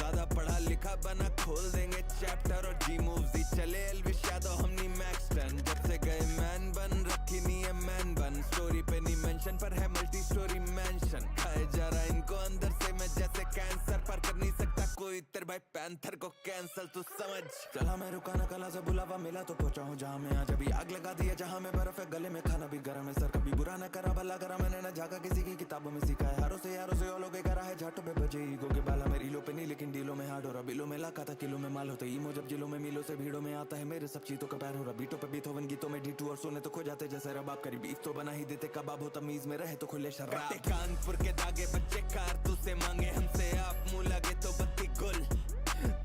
ज्यादा पढ़ा लिखा बना खोल देंगे चैप्टर और जी मूव्स ही चले एल्विश यादव हम नहीं मैक्स 10 जब से गए मैन बन रखी नहीं है मैन बन स्टोरी पे नहीं मेंशन पर है मल्टी स्टोरी मेंशन खाए जा रहा इनको अंदर से मैं जैसे कैंसर पर कर नहीं सकता कोई तेरे भाई पैंथर को कैंसल तू समझ चला मैं रुका ना कला से बुलावा मिला तो पहुंचा हूँ जहाँ मैं आज अभी आग लगा दिया जहाँ में बर्फ है गले में खाना भी गर्म है सर कभी बुरा ना करा भला करा मैंने ना झाका किसी की किताबों में सीखा है यारों से ओलो के करा है झाटों पे बजे ईगो के बाला मेरी लो पे नहीं लेकिन डीलों में हार्ड हो रहा बिलों में लाखा था किलो में माल होते ईमो जब जिलों में मिलों से भीड़ों में आता है मेरे सब चीजों का पैर हो रहा बीटों पे बीथोवन गीतों में D2 और सोने तो खो जाते जैसे रबाब करी बीफ तो बना ही देते कबाब हो तमीज में रहे तो खुले शराब कानपुर के दागे बच्चे कारतूस से मांगे हमसे आप मुंह लगे तो बत्ती गुल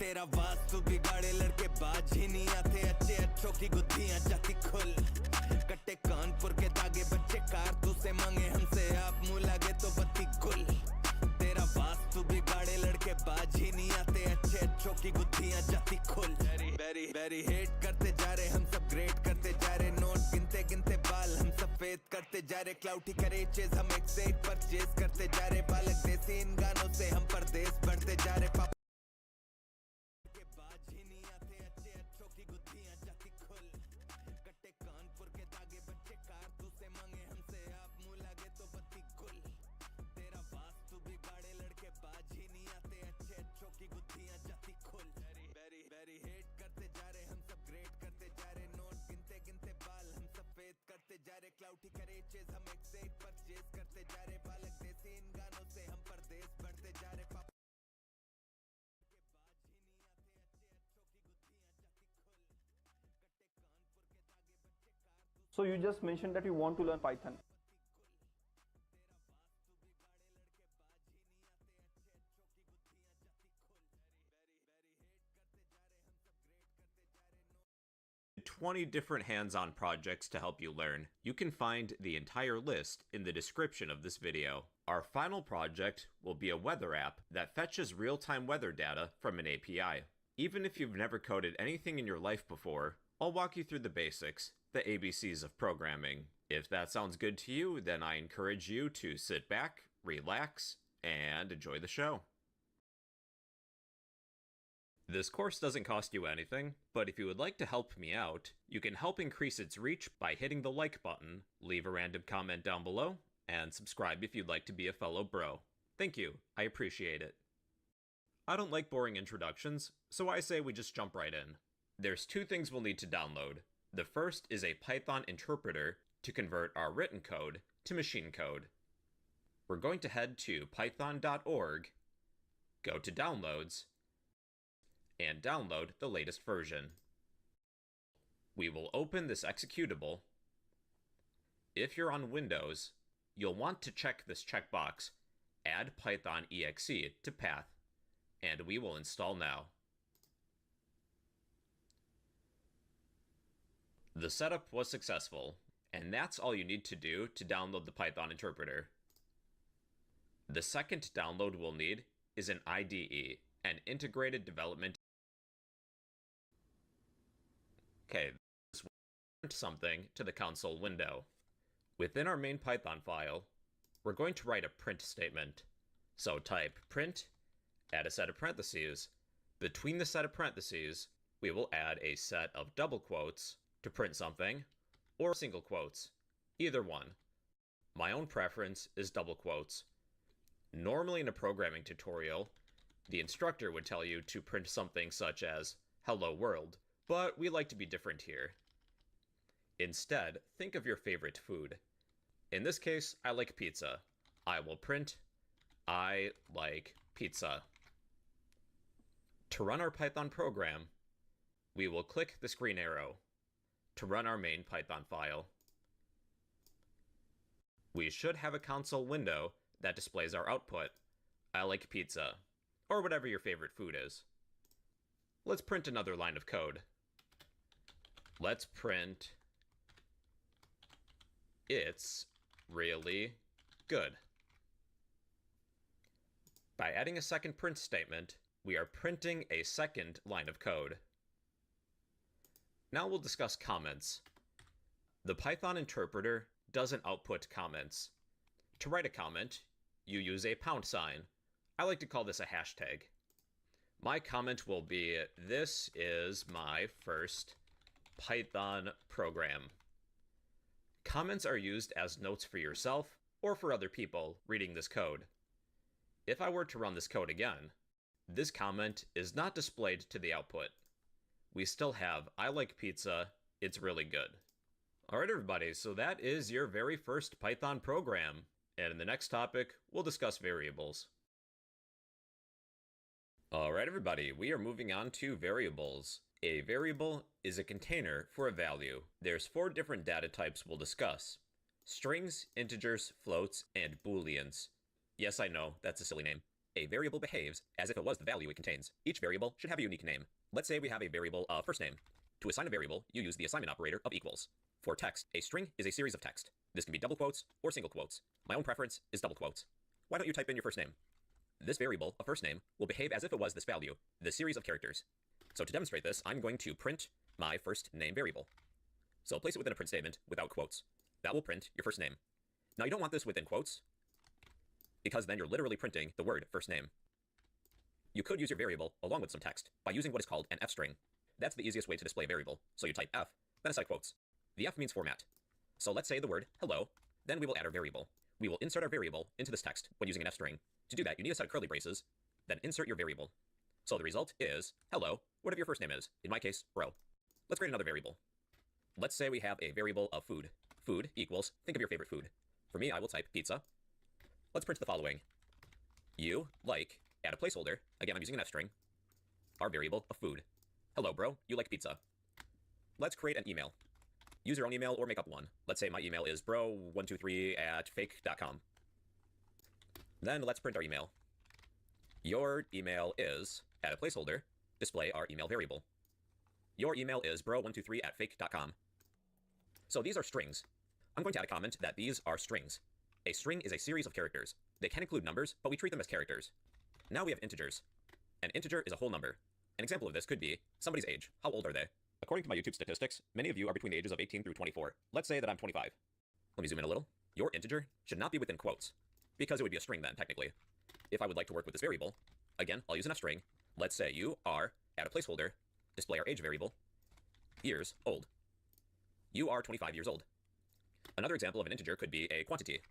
तेरा वास्तु बिगाड़े लड़के बाज ही नहीं आते अच्छे अच्छों की गुद्धियां जाती खुल कट्टे कानपुर के दागे बच्चे कारतूस से मांगे हमसे आप मुंह लगे तो बत्ती गुल तेरा वास्तु बिगाड़े लड़के बाज ही नहीं आते अच्छे अच्छों की गुद्धियां जाती खुल वेरी वेरी हेट करते जा रहे हम सब ग्रेट करते जा रहे नोट गिनते गिनते बाल हम सफेद करते जा रहे क्लाउटी करे चेज हम एक से एक परचेज करते जा रहे बालक देसी इन गानों से हम परदेश बढ़ते जा रहे क्लाउटी करे चेज हम एक से एक परचेज करते जा रहे बालक देसी इन गानों से हम परदेश बढ़ते जा रहे So you just mentioned that you want to learn Python. "20 different hands-on projects to help you learn." You can find the entire list in the description of this video. Our final project will be a weather app that fetches real-time weather data from an API. Even if you've never coded anything in your life before, I'll walk you through the basics, the ABCs of programming. If that sounds good to you, then I encourage you to sit back, relax, and enjoy the show. This course doesn't cost you anything, but if you would like to help me out, you can help increase its reach by hitting the like button, leave a random comment down below, and subscribe if you'd like to be a fellow bro. Thank you, I appreciate it. I don't like boring introductions, so I say we just jump right in. There's two things we'll need to download. The first is a Python interpreter to convert our written code to machine code. We're going to head to python.org, go to Downloads, and download the latest version. We will open this executable. If you're on Windows, you'll want to check this checkbox, Add Python exe to path, and we will install now. The setup was successful, and that's all you need to do to download the Python interpreter. The second download we'll need is an IDE, an integrated development. Okay, this will print something to the console window. Within our main Python file, we're going to write a print statement. So type print, add a set of parentheses. Between the set of parentheses, we will add a set of double quotes to print something, or single quotes, either one. My own preference is double quotes. Normally in a programming tutorial, the instructor would tell you to print something such as "Hello World," but we like to be different here. Instead, think of your favorite food. In this case, I like pizza. I will print, "I like pizza." To run our Python program, we will click the screen arrow to run our main Python file. We should have a console window that displays our output, "I like pizza," or whatever your favorite food is. Let's print another line of code. Let's print, "It's really good." By adding a second print statement, we are printing a second line of code. Now we'll discuss comments. The Python interpreter doesn't output comments. To write a comment, you use a pound sign. I like to call this a hashtag. My comment will be, this is my first Python program. Comments are used as notes for yourself or for other people reading this code. If I were to run this code again, this comment is not displayed to the output. We still have, I like pizza, it's really good. Alright everybody, so that is your very first Python program. And in the next topic, we'll discuss variables. Alright everybody, we are moving on to variables. A variable is a container for a value. There's 4 different data types we'll discuss: strings, integers, floats, and booleans. Yes, I know, that's a silly name. A variable behaves as if it was the value it contains. Each variable should have a unique name. Let's say we have a variable of first name. To assign a variable, you use the assignment operator of equals. For text, a string is a series of text. This can be double quotes or single quotes. My own preference is double quotes. Why don't you type in your first name? This variable, a first name, will behave as if it was this value, this series of characters. So to demonstrate this, I'm going to print my first name variable. So place it within a print statement without quotes. That will print your first name. Now you don't want this within quotes, because then you're literally printing the word first name. You could use your variable along with some text by using what is called an F string. That's the easiest way to display a variable. So you type F, then a side quotes. The F means format. So let's say the word hello, then we will add our variable. We will insert our variable into this text when using an F string. To do that, you need a set of curly braces, then insert your variable. So the result is hello, whatever your first name is. In my case, bro. Let's create another variable. Let's say we have a variable of food. Food equals, think of your favorite food. For me, I will type pizza. Let's print the following. You like, add a placeholder. Again, I'm using an F string. Our variable of food. Hello, bro, you like pizza. Let's create an email. Use your own email or make up one. Let's say my email is bro123@fake.com. Then let's print our email. Your email is, add a placeholder, display our email variable. Your email is bro123@fake.com. So these are strings. I'm going to add a comment that these are strings. A string is a series of characters. They can include numbers, but we treat them as characters. Now we have integers. An integer is a whole number. An example of this could be somebody's age. How old are they? According to my YouTube statistics, many of you are between the ages of 18 through 24. Let's say that I'm 25. Let me zoom in a little. Your integer should not be within quotes, because it would be a string then, technically. If I would like to work with this variable, again, I'll use an F string. Let's say you are, add a placeholder, display our age variable, years old. You are 25 years old. Another example of an integer could be a quantity.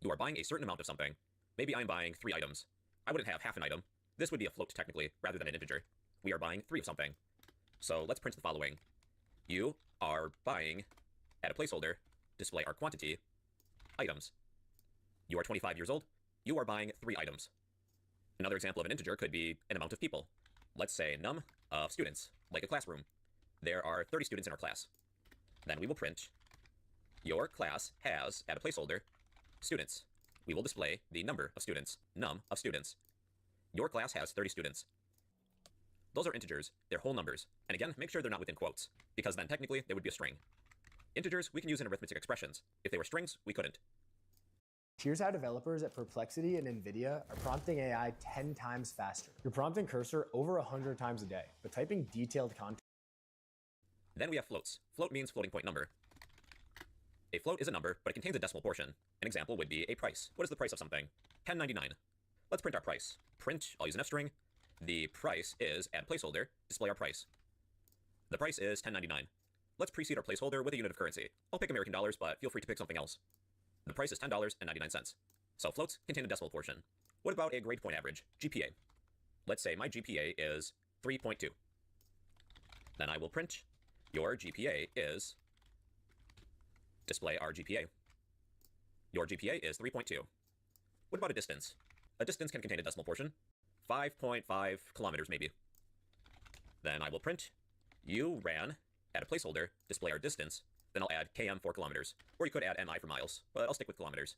You are buying a certain amount of something. Maybe I'm buying 3 items. I wouldn't have half an item. This would be a float, technically, rather than an integer. We are buying 3 of something. So let's print the following. You are buying, add a placeholder, display our quantity, items. You are 25 years old. You are buying 3 items. Another example of an integer could be an amount of people. Let's say num of students, like a classroom. There are 30 students in our class. Then we will print, your class has, add a placeholder, students. We will display the number of students, num of students. Your class has 30 students. Those are integers, they're whole numbers. And again, make sure they're not within quotes, because then technically they would be a string. Integers we can use in arithmetic expressions. If they were strings, we couldn't. Here's how developers at Perplexity and NVIDIA are prompting AI 10 times faster. You're prompting Cursor over 100 times a day, but typing detailed content. Then we have floats. Float means floating point number. A float is a number, but it contains a decimal portion. An example would be a price. What is the price of something? $10.99. Let's print our price. Print, I'll use an F string. The price is, add placeholder, display our price. The price is $10.99. Let's precede our placeholder with a unit of currency. I'll pick American dollars, but feel free to pick something else. The price is $10.99. So floats contain a decimal portion. What about a grade point average, GPA? Let's say my GPA is 3.2. Then I will print, your GPA is, display our GPA. Your GPA is 3.2. What about a distance? A distance can contain a decimal portion. 5.5 kilometers, maybe. Then I will print, you ran, add a placeholder, display our distance, then I'll add km for kilometers. Or you could add mi for miles, but I'll stick with kilometers.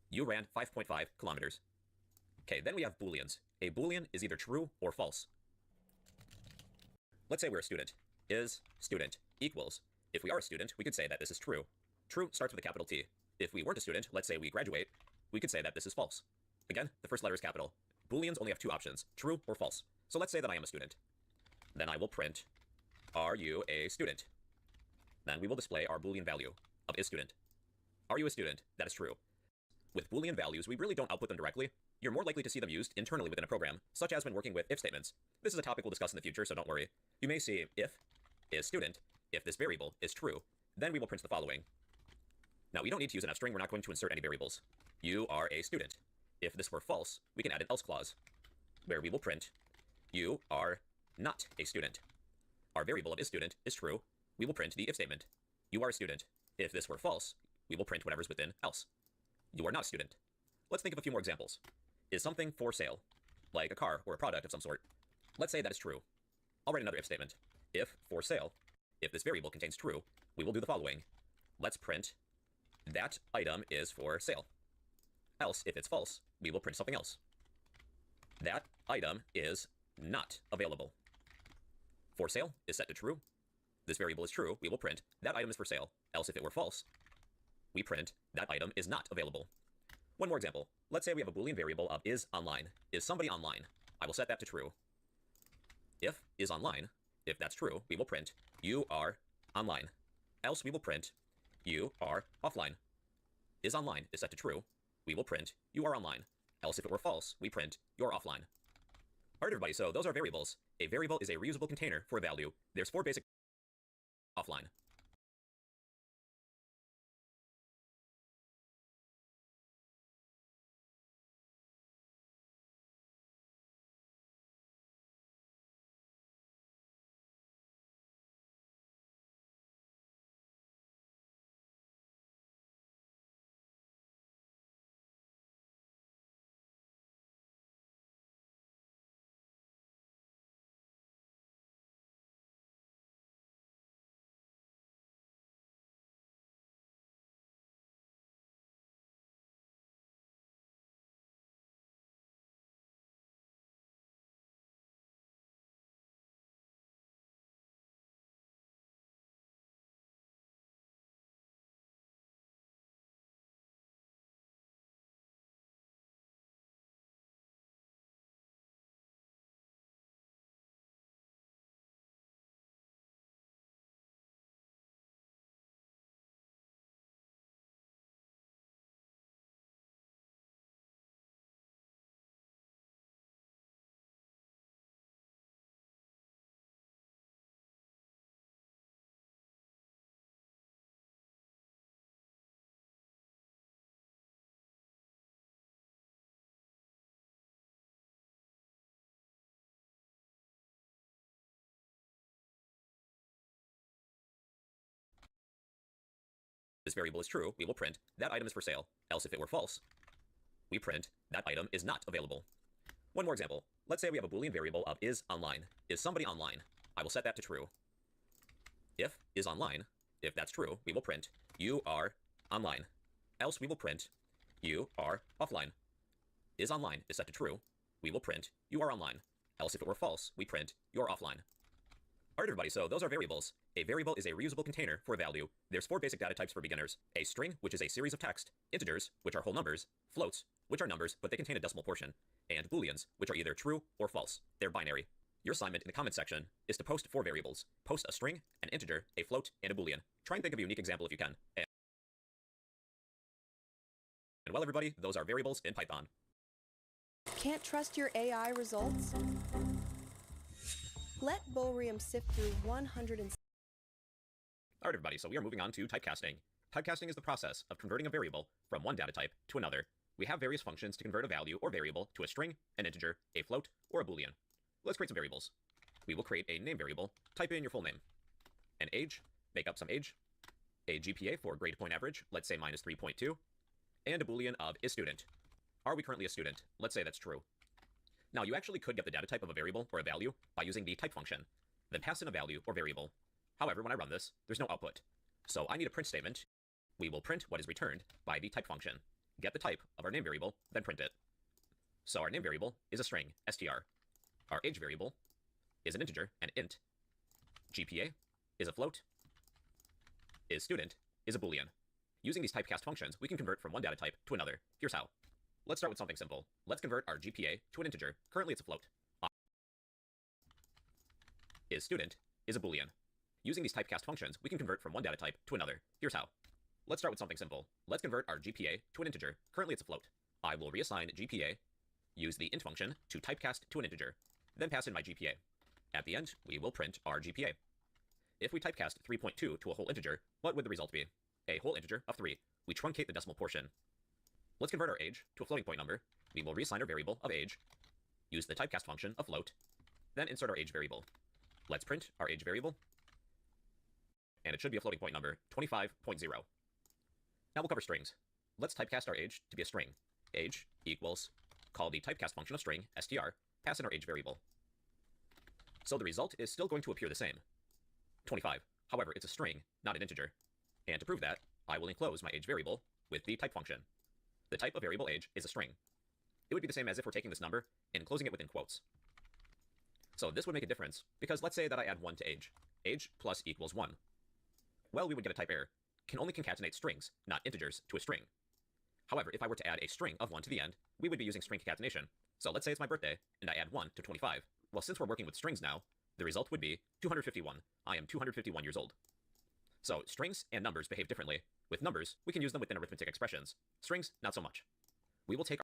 You ran 5.5 kilometers. Okay, then we have booleans. A boolean is either true or false. Let's say we're a student. Is student equals. If we are a student, we could say that this is true. True starts with a capital T. If we weren't a student, let's say we graduate, we could say that this is false. Again, the first letter is capital. Booleans only have 2 options, true or false. So let's say that I am a student. Then I will print, are you a student? Then we will display our Boolean value of is student. Are you a student? That is true. With Boolean values, we really don't output them directly. you're more likely to see them used internally within a program, such as when working with if statements. This is a topic we'll discuss in the future, so don't worry. You may see if is student. If this variable is true, then we will print the following. Now, we don't need to use an F string. We're not going to insert any variables. You are a student. If this were false, we can add an else clause, where we will print you are not a student. Our variable of is student is true. We will print the if statement. You are a student. If this were false, we will print whatever's within else. You are not a student. Let's think of a few more examples. Is something for sale, like a car or a product of some sort? Let's say that is true. I'll write another if statement. If for sale, if this variable contains true, we will do the following. Let's print that item is for sale. Else, if it's false, we will print something else. That item is not available. For sale is set to true. This variable is true. We will print that item is for sale. Else, if it were false, we print that item is not available. One more example. Let's say we have a Boolean variable of is online. Is somebody online? I will set that to true. If is online, if that's true, we will print you are online. Else, we will print you are offline. Is online is set to true. We will print you are online. Else, if it were false, we print you're offline. All right, everybody, so those are variables. A variable is a reusable container for a value. There's 4 basic offline. This variable is true, we will print that item is for sale. Else, if it were false, we print that item is not available. One more example. Let's say we have a Boolean variable of is online. Is somebody online? I will set that to true. If is online, if that's true, we will print you are online. Else, we will print you are offline. Is online is set to true. We will print you are online. Else, if it were false, we print you're offline. All right, everybody, so those are variables. A variable is a reusable container for a value. There's 4 basic data types for beginners. A string, which is a series of text. Integers, which are whole numbers. Floats, which are numbers, but they contain a decimal portion. And booleans, which are either true or false. They're binary. Your assignment in the comment section is to post 4 variables. Post a string, an integer, a float, and a boolean. Try and think of a unique example if you can. And well, everybody, those are variables in Python. Can't trust your AI results? Let Borium sift through 100 and... All right, everybody, so we are moving on to typecasting. Typecasting is the process of converting a variable from one data type to another. We have various functions to convert a value or variable to a string, an integer, a float, or a boolean. Let's create some variables. We will create a name variable. Type in your full name. An age, make up some age. A GPA for grade point average, let's say minus 3.2. And a boolean of is student. Are we currently a student? Let's say that's true. Now, you actually could get the data type of a variable or a value by using the type function, then pass in a value or variable. However, when I run this, there's no output. So I need a print statement. We will print what is returned by the type function. Get the type of our name variable, then print it. So our name variable is a string, str. Our age variable is an integer, an int. GPA is a float. Is student is a boolean. Using these typecast functions, we can convert from one data type to another. Here's how. Let's start with something simple. Let's convert our GPA to an integer. Currently, it's a float. Is student is a boolean. Using these typecast functions, we can convert from one data type to another. Here's how. Let's start with something simple. Let's convert our GPA to an integer. Currently, it's a float. I will reassign GPA use the int function to typecast to an integer, then pass in my GPA. At the end, we will print our GPA. If we typecast 3.2 to a whole integer, what would the result be? A whole integer of 3. We truncate the decimal portion. Let's convert our age to a floating point number. We will reassign our variable of age, use the typecast function of float, then insert our age variable. Let's print our age variable, and it should be a floating point number, 25.0. Now we'll cover strings. Let's typecast our age to be a string. Age equals, call the typecast function of string, str, pass in our age variable. So the result is still going to appear the same, 25. However, it's a string, not an integer. And to prove that, I will enclose my age variable with the type function. The type of variable age is a string. It would be the same as if we're taking this number and enclosing it within quotes. So this would make a difference, because let's say that I add 1 to age. Age plus equals 1. Well, we would get a type error. Can only concatenate strings, not integers, to a string. However, if I were to add a string of 1 to the end, we would be using string concatenation. So let's say it's my birthday, and I add 1 to 25. Well, since we're working with strings now, the result would be 251. I am 251 years old. So strings and numbers behave differently. With numbers, we can use them within arithmetic expressions. Strings, not so much. We will take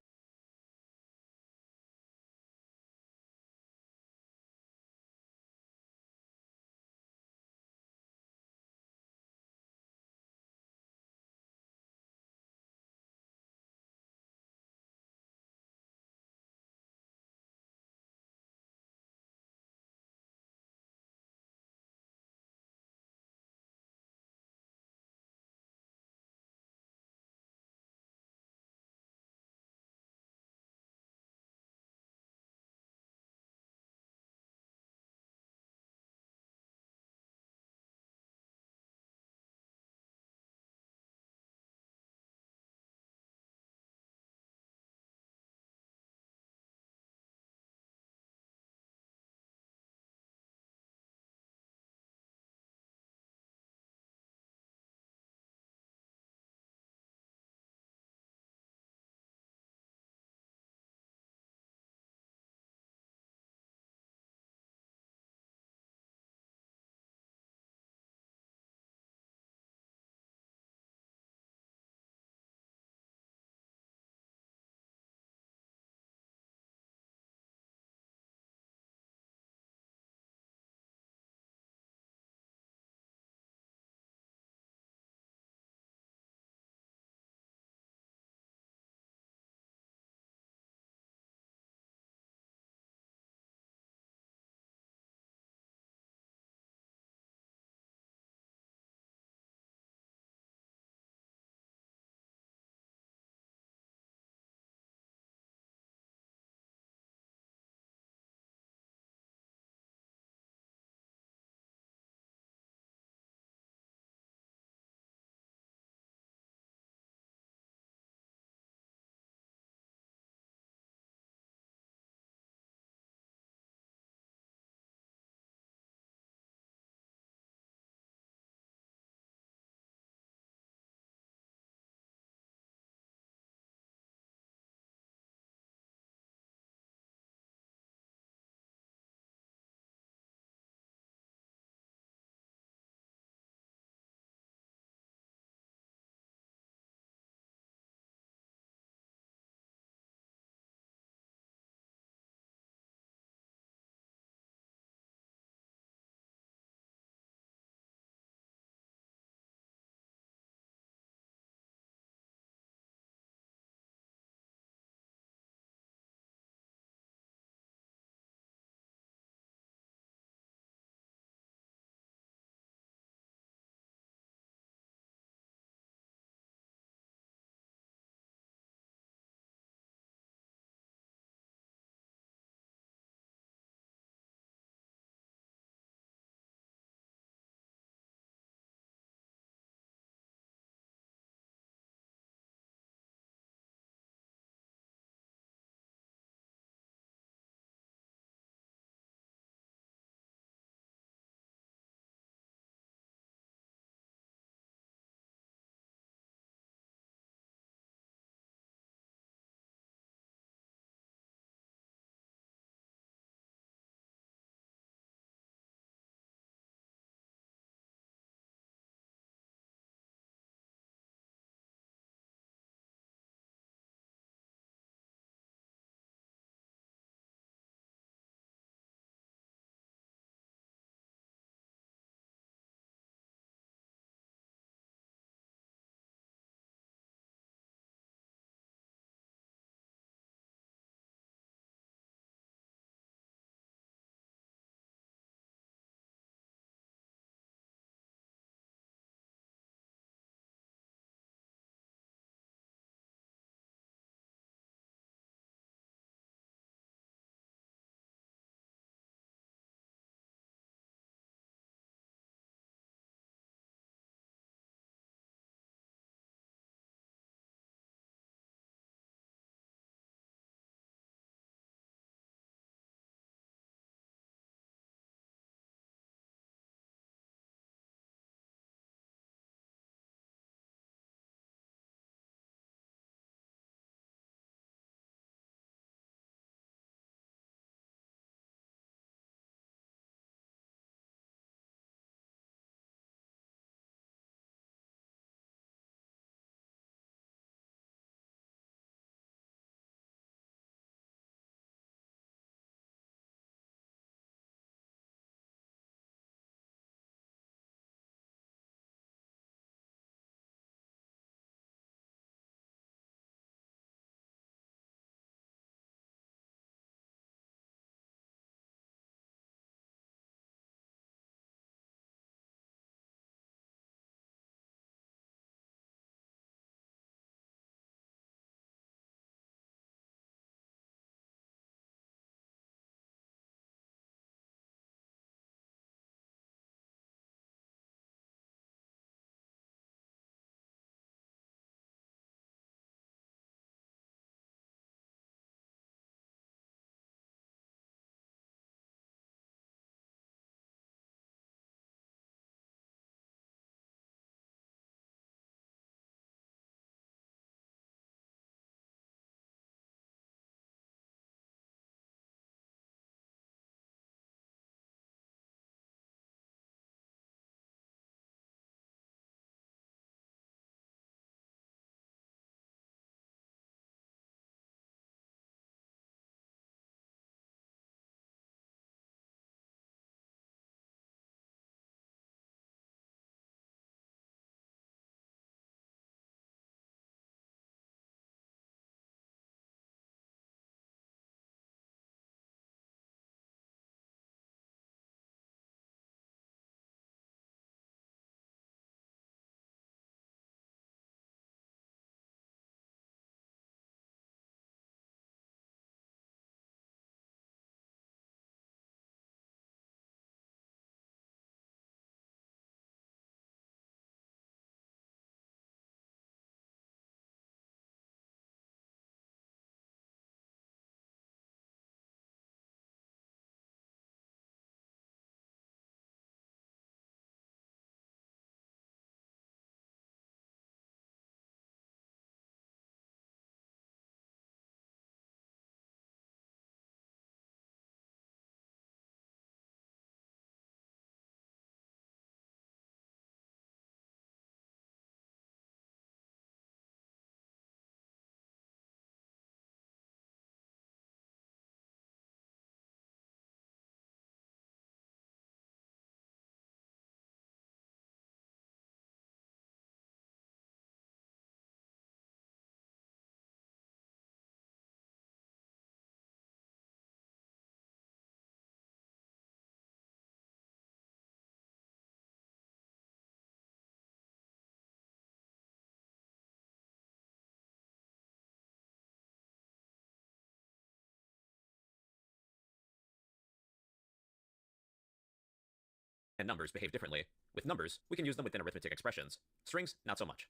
and numbers behave differently. With numbers, we can use them within arithmetic expressions. Strings, not so much.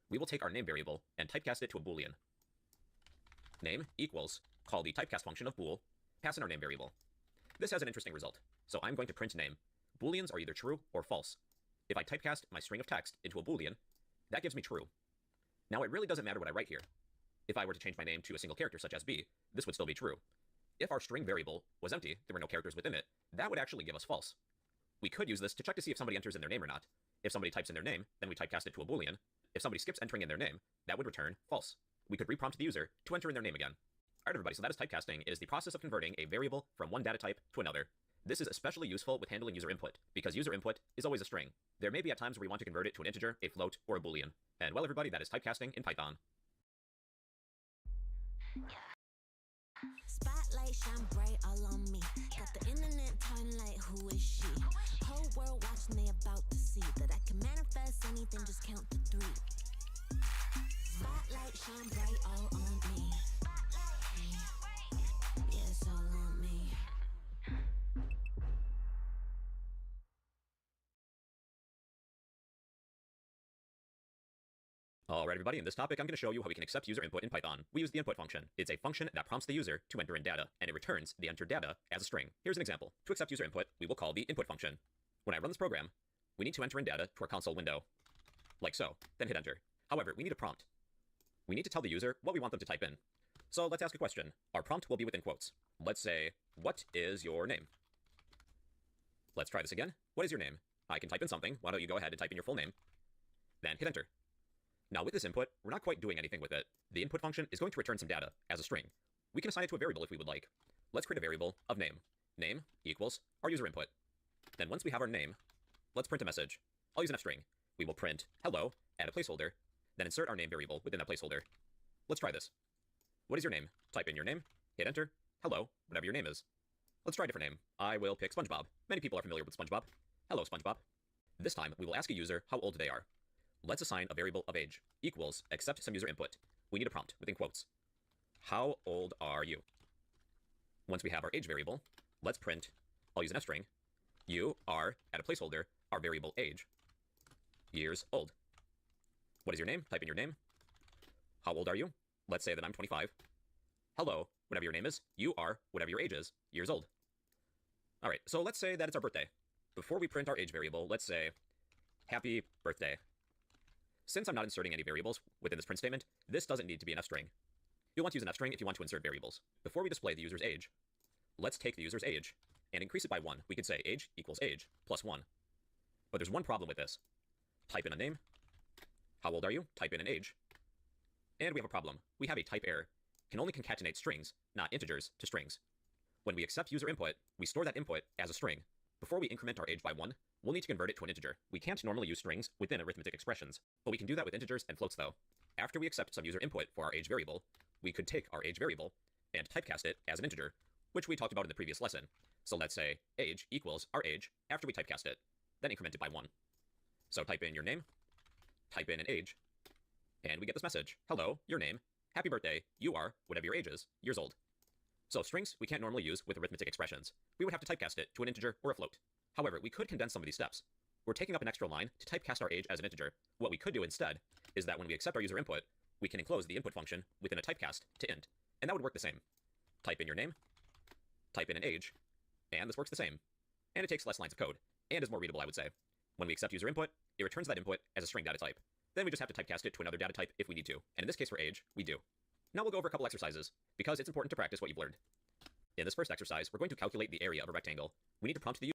We will take our name variable and typecast it to a boolean. Name equals, call the typecast function of bool, pass in our name variable. This has an interesting result, so I'm going to print name. Booleans are either true or false. If I typecast my string of text into a boolean, that gives me true. Now it really doesn't matter what I write here. If I were to change my name to a single character such as B, this would still be true. If our string variable was empty, there were no characters within it, that would actually give us false. We could use this to check to see if somebody enters in their name or not. If somebody types in their name, then we typecast it to a boolean. If somebody skips entering in their name, that would return false. We could reprompt the user to enter in their name again. Alright everybody, so that is typecasting. It is the process of converting a variable from one data type to another. This is especially useful with handling user input, because user input is always a string. There may be at times where we want to convert it to an integer, a float, or a boolean. And well everybody, that is typecasting in Python. Spotlight shine bright all on me. Got the internet turning like, who is she? Whole world watching, they about to see that I can manifest anything, just count to 3. Spotlight shine bright all on me. Yeah, it's all on me. Alright everybody, in this topic I'm going to show you how we can accept user input in Python. We use the input function. It's a function that prompts the user to enter in data, and it returns the entered data as a string. Here's an example. To accept user input, we will call the input function. When I run this program, we need to enter in data to our console window, like so, then hit enter. However, we need a prompt. We need to tell the user what we want them to type in. So let's ask a question. Our prompt will be within quotes. Let's say, what is your name? Let's try this again. What is your name? I can type in something. Why don't you go ahead and type in your full name? Then hit enter. Now with this input, we're not quite doing anything with it. The input function is going to return some data as a string. We can assign it to a variable if we would like. Let's create a variable of name. Name equals our user input. Then once we have our name, let's print a message. I'll use an F string. We will print hello, add a placeholder, then insert our name variable within that placeholder. Let's try this. What is your name? Type in your name, hit enter, hello, whatever your name is. Let's try a different name. I will pick SpongeBob. Many people are familiar with SpongeBob. Hello, SpongeBob. This time, we will ask a user how old they are. Let's assign a variable of age equals accept some user input. We need a prompt within quotes. How old are you? Once we have our age variable, let's print, I'll use an F string, you are, add a placeholder, our variable age, years old. What is your name? Type in your name. How old are you? Let's say that I'm 25. Hello, whatever your name is, you are, whatever your age is, years old. Alright, so let's say that it's our birthday. Before we print our age variable, let's say, happy birthday. Since I'm not inserting any variables within this print statement, this doesn't need to be an F string. You'll want to use an F string if you want to insert variables. Before we display the user's age, let's take the user's age and increase it by 1. We could say age equals age plus 1. But there's one problem with this. Type in a name. How old are you? Type in an age. And we have a problem. We have a type error. Can only concatenate strings, not integers, to strings. When we accept user input, we store that input as a string. Before we increment our age by 1, we'll need to convert it to an integer. We can't normally use strings within arithmetic expressions, but we can do that with integers and floats though. After we accept some user input for our age variable, we could take our age variable and typecast it as an integer, which we talked about in the previous lesson. So let's say age equals our age after we typecast it, then increment it by 1. So type in your name, type in an age, and we get this message. Hello, your name, happy birthday, you are, whatever your age is, years old. So strings we can't normally use with arithmetic expressions. We would have to typecast it to an integer or a float. However, we could condense some of these steps. We're taking up an extra line to typecast our age as an integer. What we could do instead is that when we accept our user input, we can enclose the input function within a typecast to int, and that would work the same. Type in your name, type in an age, and this works the same. And it takes less lines of code, and is more readable, I would say. When we accept user input, it returns that input as a string data type. Then we just have to typecast it to another data type if we need to, and in this case for age, we do. Now we'll go over a couple exercises, because it's important to practice what you've learned. In this first exercise, we're going to calculate the area of a rectangle. We need to prompt the user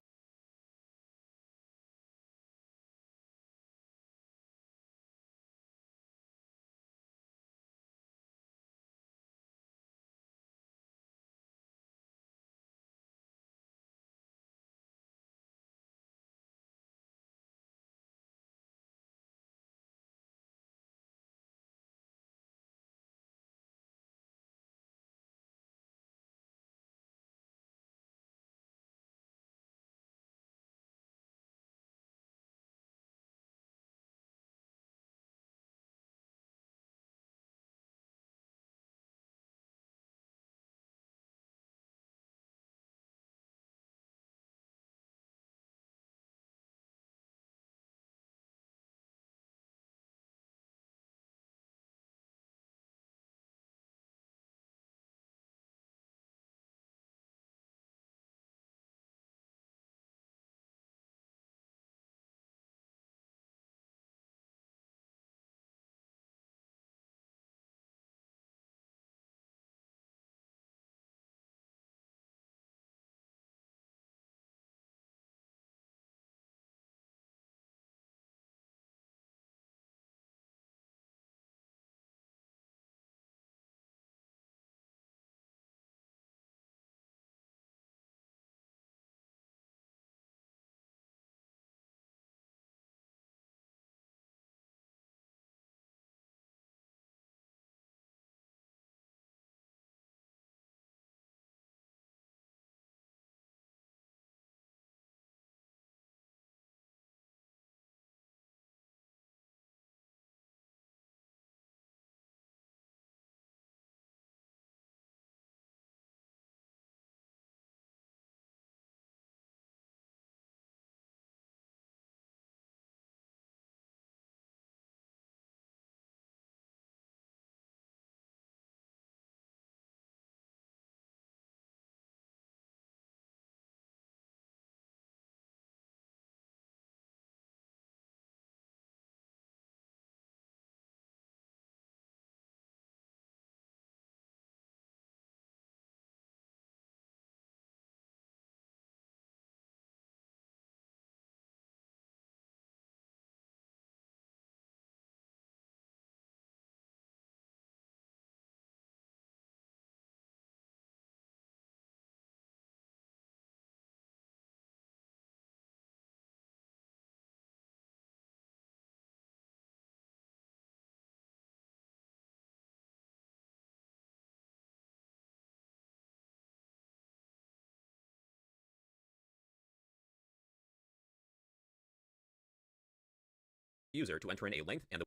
user to enter in a length and the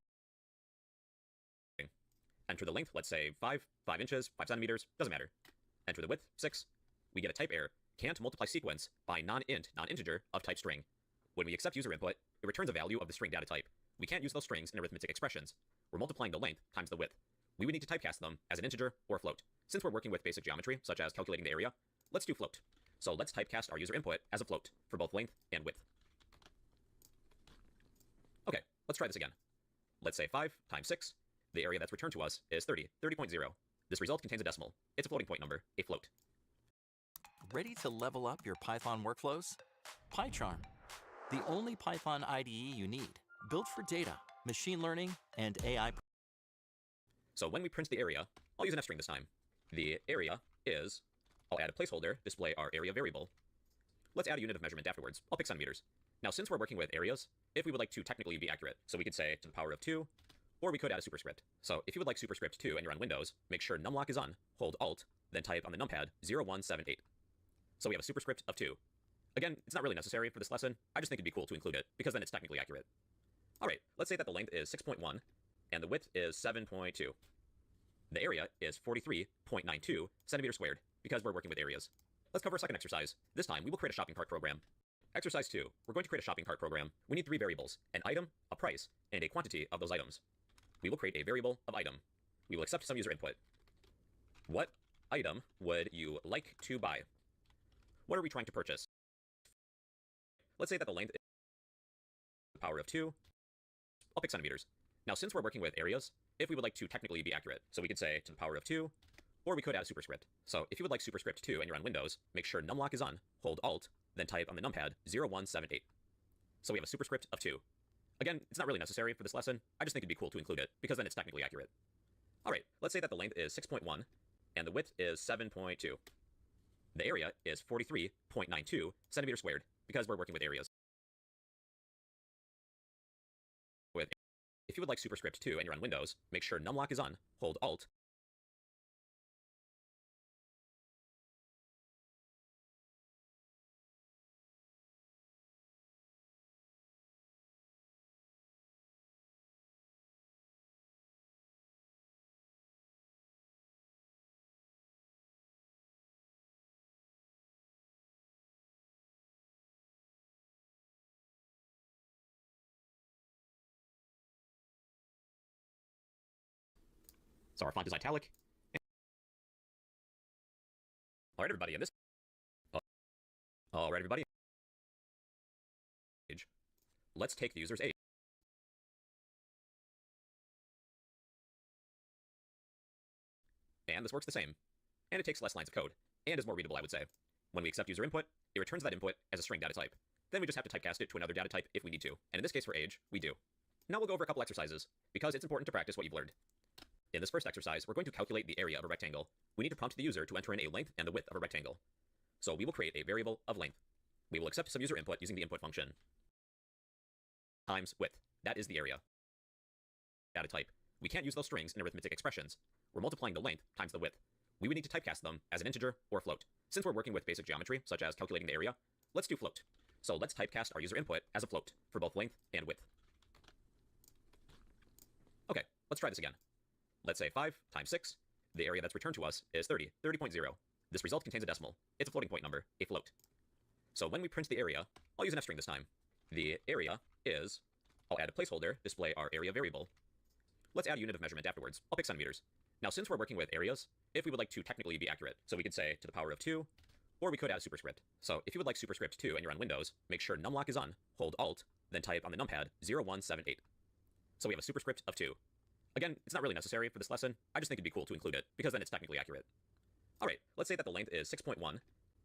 enter the length, let's say 5 inches, 5 centimeters, doesn't matter. Enter the width, 6. We get a type error, can't multiply sequence by non-integer of type string. When we accept user input, it returns a value of the string data type. We can't use those strings in arithmetic expressions. We're multiplying the length times the width. We would need to typecast them as an integer or float. Since we're working with basic geometry, such as calculating the area, let's do float. So let's typecast our user input as a float for both length and width. Okay, let's try this again. Let's say 5 times 6. The area that's returned to us is 30.0. This result contains a decimal. It's a floating point number, a float. Ready to level up your Python workflows? PyCharm, the only Python IDE you need, built for data, machine learning, and AI. So when we print the area, I'll use an f-string this time. The area is, I'll add a placeholder, display our area variable. Let's add a unit of measurement afterwards. I'll pick centimeters. Now, since we're working with areas, if we would like to technically be accurate, so we could say to the power of 2, or we could add a superscript. So if you would like superscript 2 and you're on Windows, make sure numlock is on, hold Alt, then type on the numpad 0178. So we have a superscript of 2. Again, it's not really necessary for this lesson. I just think it'd be cool to include it, because then it's technically accurate. All right, let's say that the length is 6.1, and the width is 7.2. The area is 43.92 centimeters squared, because we're working with areas. Let's cover a second exercise. This time, we will create a shopping cart program. Exercise 2, we're going to create a shopping cart program. We need 3 variables, an item, a price, and a quantity of those items. We will create a variable of item. We will accept some user input. What item would you like to buy? What are we trying to purchase? Let's say that the length is the power of 2. I'll pick centimeters. Now, since we're working with areas, if we would like to technically be accurate, so we could say to the power of 2, or we could add a superscript. So if you would like superscript 2 and you're on Windows, make sure numlock is on, hold Alt, then type on the numpad 0178. So we have a superscript of 2. Again, it's not really necessary for this lesson. I just think it'd be cool to include it, because then it's technically accurate. All right, let's say that the length is 6.1, and the width is 7.2. The area is 43.92 centimeters squared, because we're working with areas. If you would like superscript 2 and you're on Windows, make sure numlock is on, hold Alt, so our font is italic. All right, everybody, all right, everybody. Let's take the user's age. And this works the same. And it takes less lines of code, and is more readable, I would say. When we accept user input, it returns that input as a string data type. Then we just have to typecast it to another data type if we need to. And in this case for age, we do. Now we'll go over a couple exercises, because it's important to practice what you've learned. In this first exercise, we're going to calculate the area of a rectangle. We need to prompt the user to enter in a length and the width of a rectangle. So we will create a variable of length. We will accept some user input using the input function. Times width. That is the area. Data type. We can't use those strings in arithmetic expressions. We're multiplying the length times the width. We would need to typecast them as an integer or float. Since we're working with basic geometry, such as calculating the area, let's do float. So let's typecast our user input as a float for both length and width. Okay, let's try this again. Let's say 5 times 6. The area that's returned to us is 30.0. This result contains a decimal. It's a floating point number, a float. So when we print the area, I'll use an f-string this time. The area is, I'll add a placeholder, display our area variable. Let's add a unit of measurement afterwards. I'll pick centimeters. Now, since we're working with areas, if we would like to technically be accurate, so we could say to the power of 2, or we could add a superscript. So if you would like superscript 2 and you're on Windows, make sure numlock is on, hold Alt, then type on the numpad 0178. So we have a superscript of 2. Again, it's not really necessary for this lesson. I just think it'd be cool to include it, because then it's technically accurate. All right, let's say that the length is 6.1,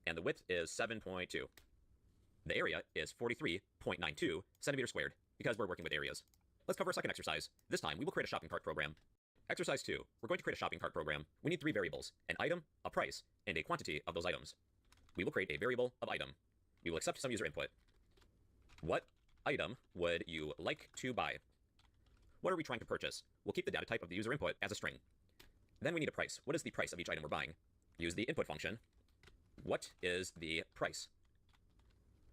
and the width is 7.2. The area is 43.92 centimeters squared, because we're working with areas. Let's cover a second exercise. This time, we will create a shopping cart program. Exercise 2, we're going to create a shopping cart program. We need 3 variables, an item, a price, and a quantity of those items. We will create a variable of item. We will accept some user input. What item would you like to buy? What are we trying to purchase? We'll keep the data type of the user input as a string. Then we need a price. What is the price of each item we're buying? Use the input function. What is the price?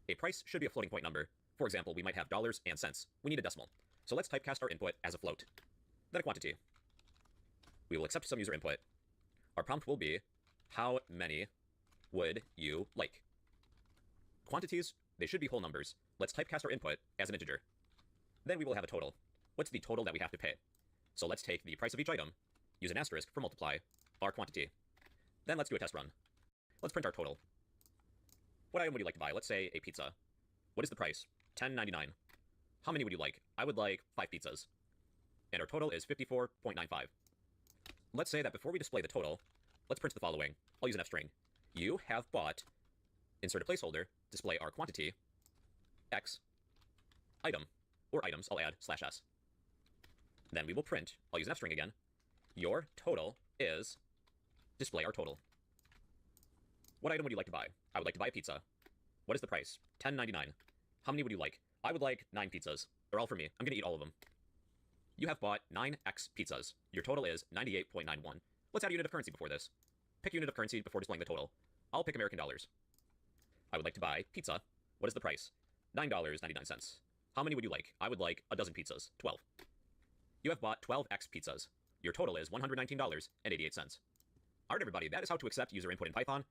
A price should be a floating point number. For example, we might have dollars and cents. We need a decimal. So let's typecast our input as a float, then a quantity. We will accept some user input. Our prompt will be, how many would you like? Quantities, they should be whole numbers. Let's typecast our input as an integer. Then we will have a total. What's the total that we have to pay? So let's take the price of each item, use an asterisk for multiply, our quantity. Then let's do a test run. Let's print our total. What item would you like to buy? Let's say a pizza. What is the price? $10.99. How many would you like? I would like 5 pizzas. And our total is 54.95. Let's say that before we display the total, let's print the following. I'll use an F string. You have bought, insert a placeholder, display our quantity, X, item, or items, I'll add /s. Then we will print, I'll use an F string again, your total is, display our total. What item would you like to buy? I would like to buy a pizza. What is the price? $10.99. How many would you like? I would like 9 pizzas. They're all for me. I'm going to eat all of them. You have bought 9x pizzas. Your total is 98.91. Let's add a unit of currency before this. Pick a unit of currency before displaying the total. I'll pick American dollars. I would like to buy pizza. What is the price? $9.99. How many would you like? I would like a dozen pizzas. 12. You have bought 12x pizzas. Your total is $119.88. Alright everybody, that is how to accept user input in Python.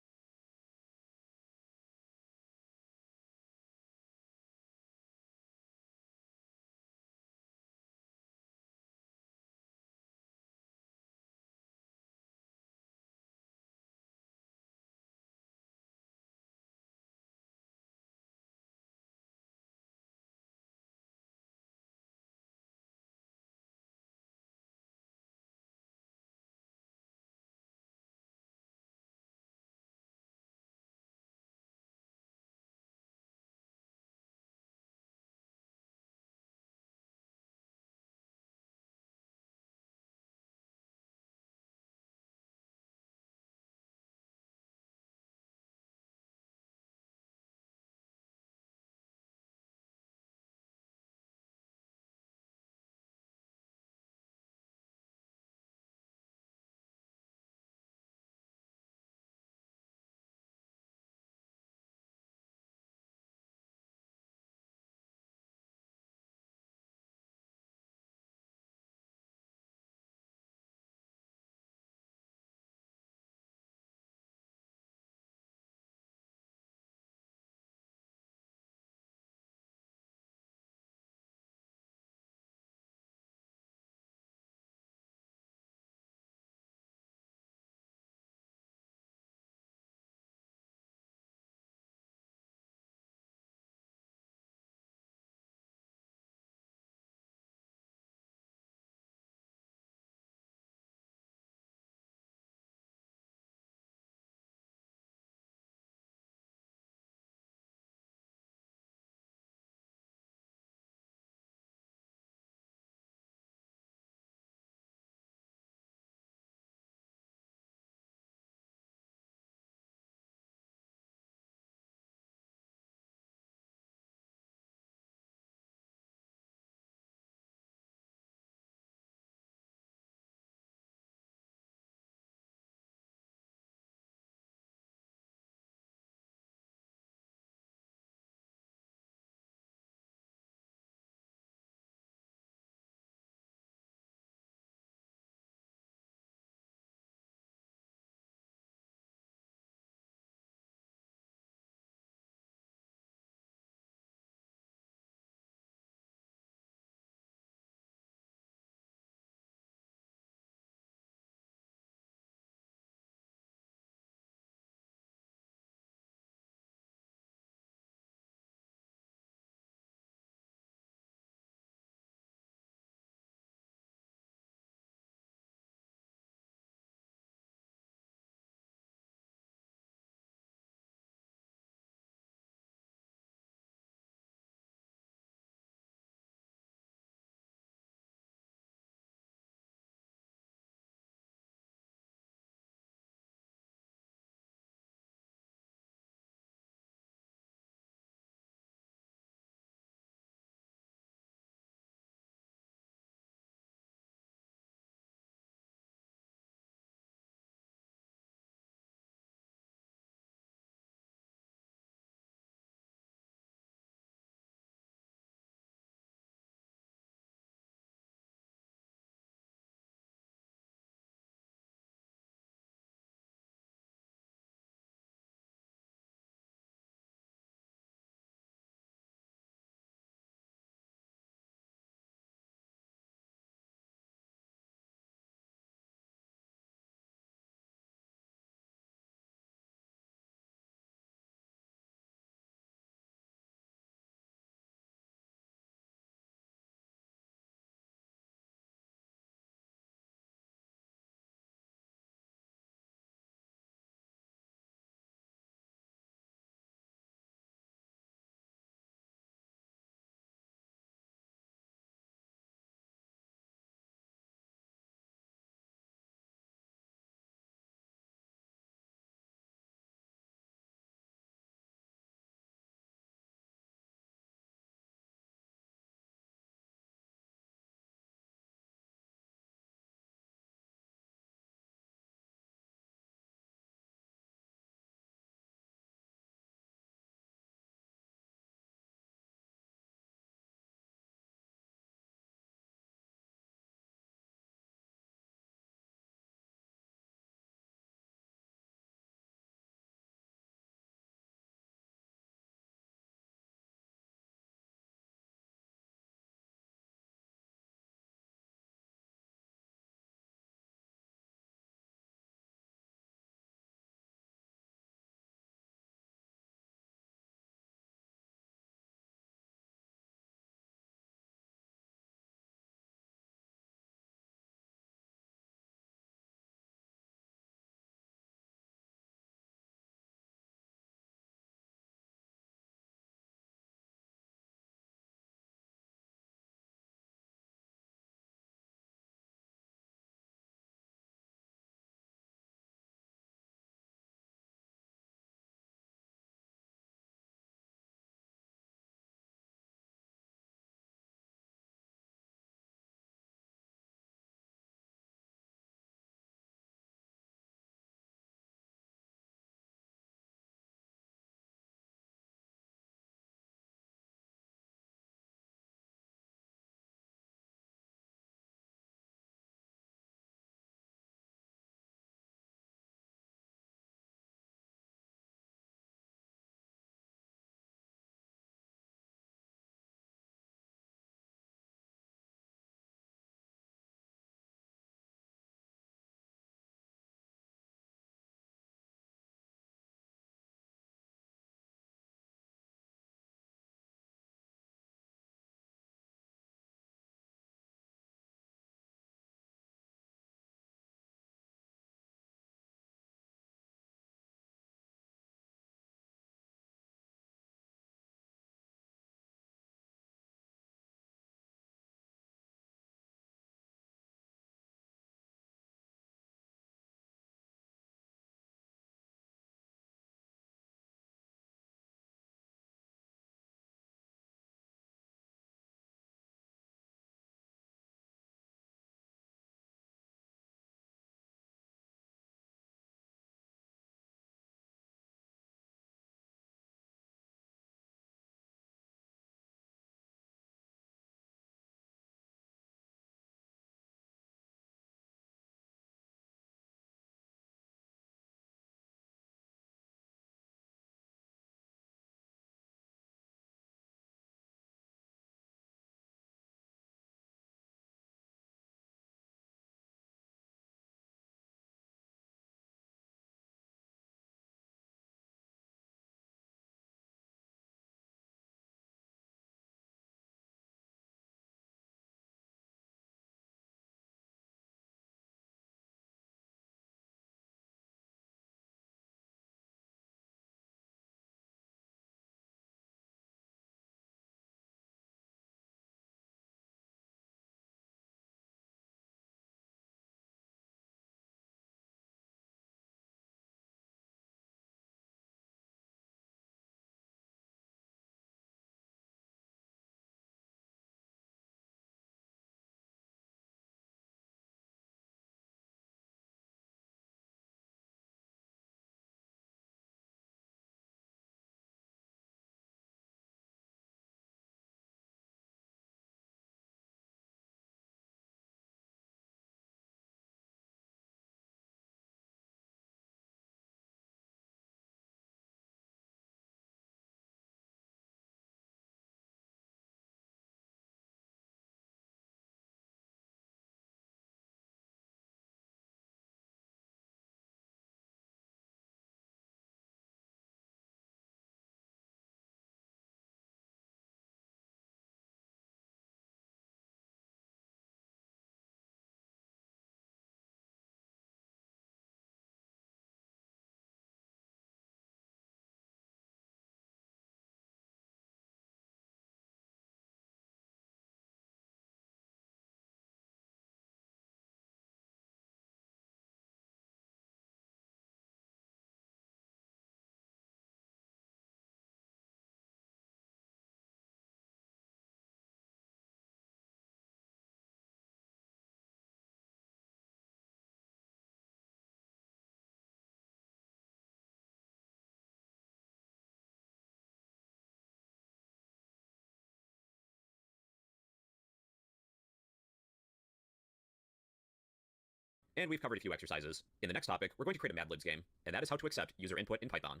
and we've covered a few exercises. In the next topic, we're going to create a Mad Libs game, and that is how to accept user input in Python.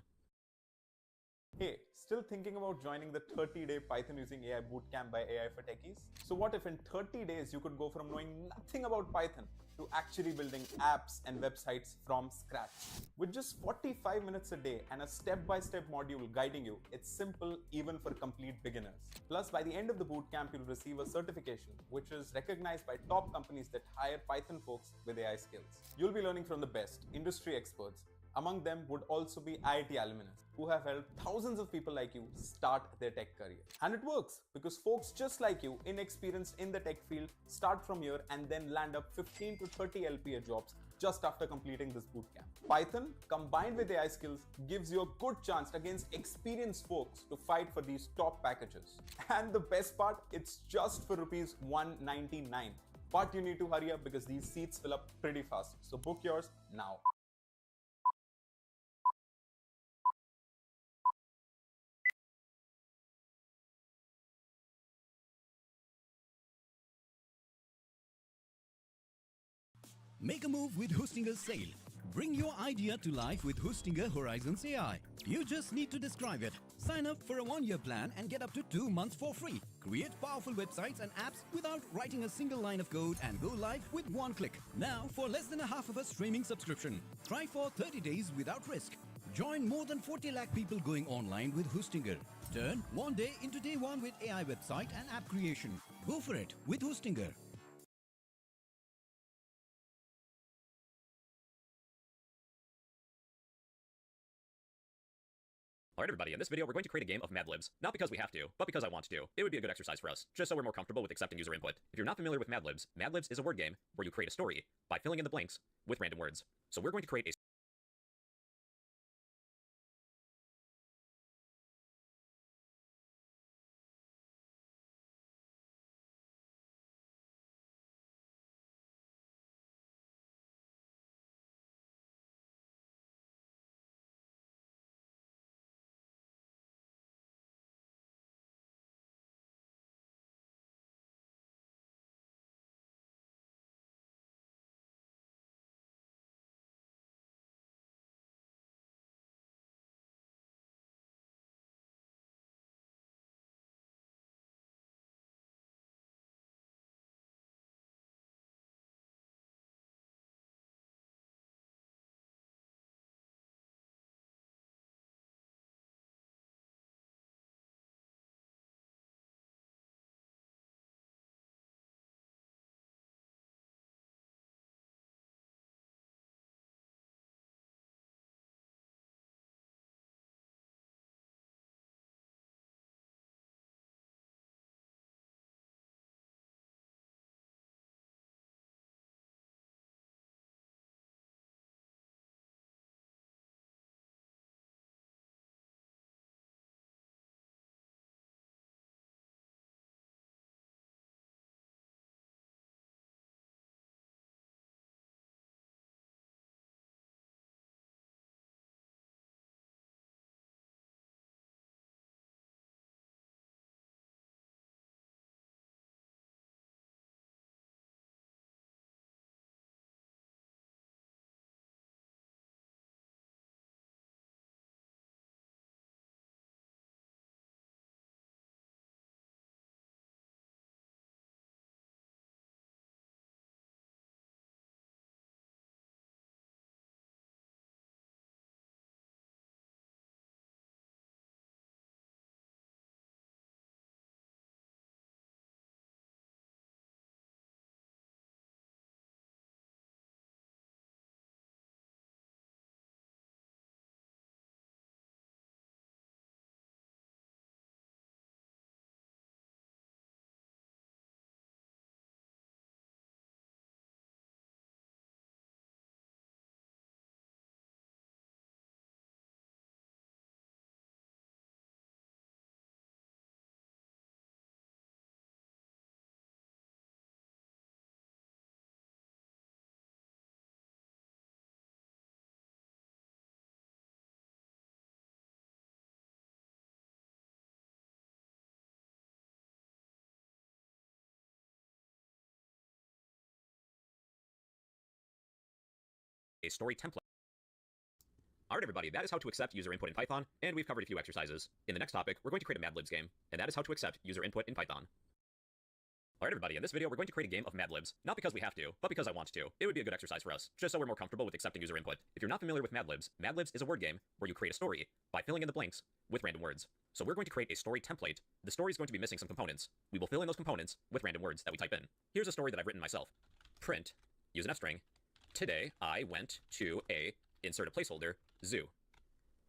Hey, still thinking about joining the 30-day Python using AI bootcamp by AI for Techies? So what if in 30 days you could go from knowing nothing about Python to actually building apps and websites from scratch? With just 45 minutes a day and a step-by-step module guiding you, it's simple even for complete beginners. Plus, by the end of the bootcamp, you'll receive a certification, which is recognized by top companies that hire Python folks with AI skills. You'll be learning from the best, industry experts. Among them would also be IIT alumni who have helped thousands of people like you start their tech career. And it works because folks just like you, inexperienced in the tech field, start from here and then land up 15 to 30 LPA jobs just after completing this bootcamp. Python combined with AI skills gives you a good chance against experienced folks to fight for these top packages. And the best part, it's just for rupees 199. But you need to hurry up because these seats fill up pretty fast. So book yours now. Make a move with Hostinger's sale. Bring your idea to life with Hostinger Horizons AI. You just need to describe it. Sign up for a 1-year plan and get up to 2 months for free. Create powerful websites and apps without writing a single line of code and go live with 1 click. Now for less than a half of a streaming subscription. Try for 30 days without risk. Join more than 40 lakh people going online with Hostinger. Turn one day into day one with AI website and app creation. Go for it with Hostinger. Alright everybody, in this video we're going to create a game of Mad Libs. Not because we have to, but because I want to. It would be a good exercise for us, just so we're more comfortable with accepting user input. If you're not familiar with Mad Libs is a word game where you create a story by filling in the blanks with random words. So we're going to create a a story template. Alright everybody, that is how to accept user input in Python, and we've covered a few exercises. In the next topic, we're going to create a Mad Libs game, and that is how to accept user input in Python. Alright everybody, in this video we're going to create a game of Mad Libs, not because we have to, but because I want to. It would be a good exercise for us, just so we're more comfortable with accepting user input. If you're not familiar with Mad Libs is a word game where you create a story by filling in the blanks with random words. So we're going to create a story template. The story is going to be missing some components. We will fill in those components with random words that we type in. Here's a story that I've written myself. Print, use an F string. Today I went to a, insert a placeholder, zoo.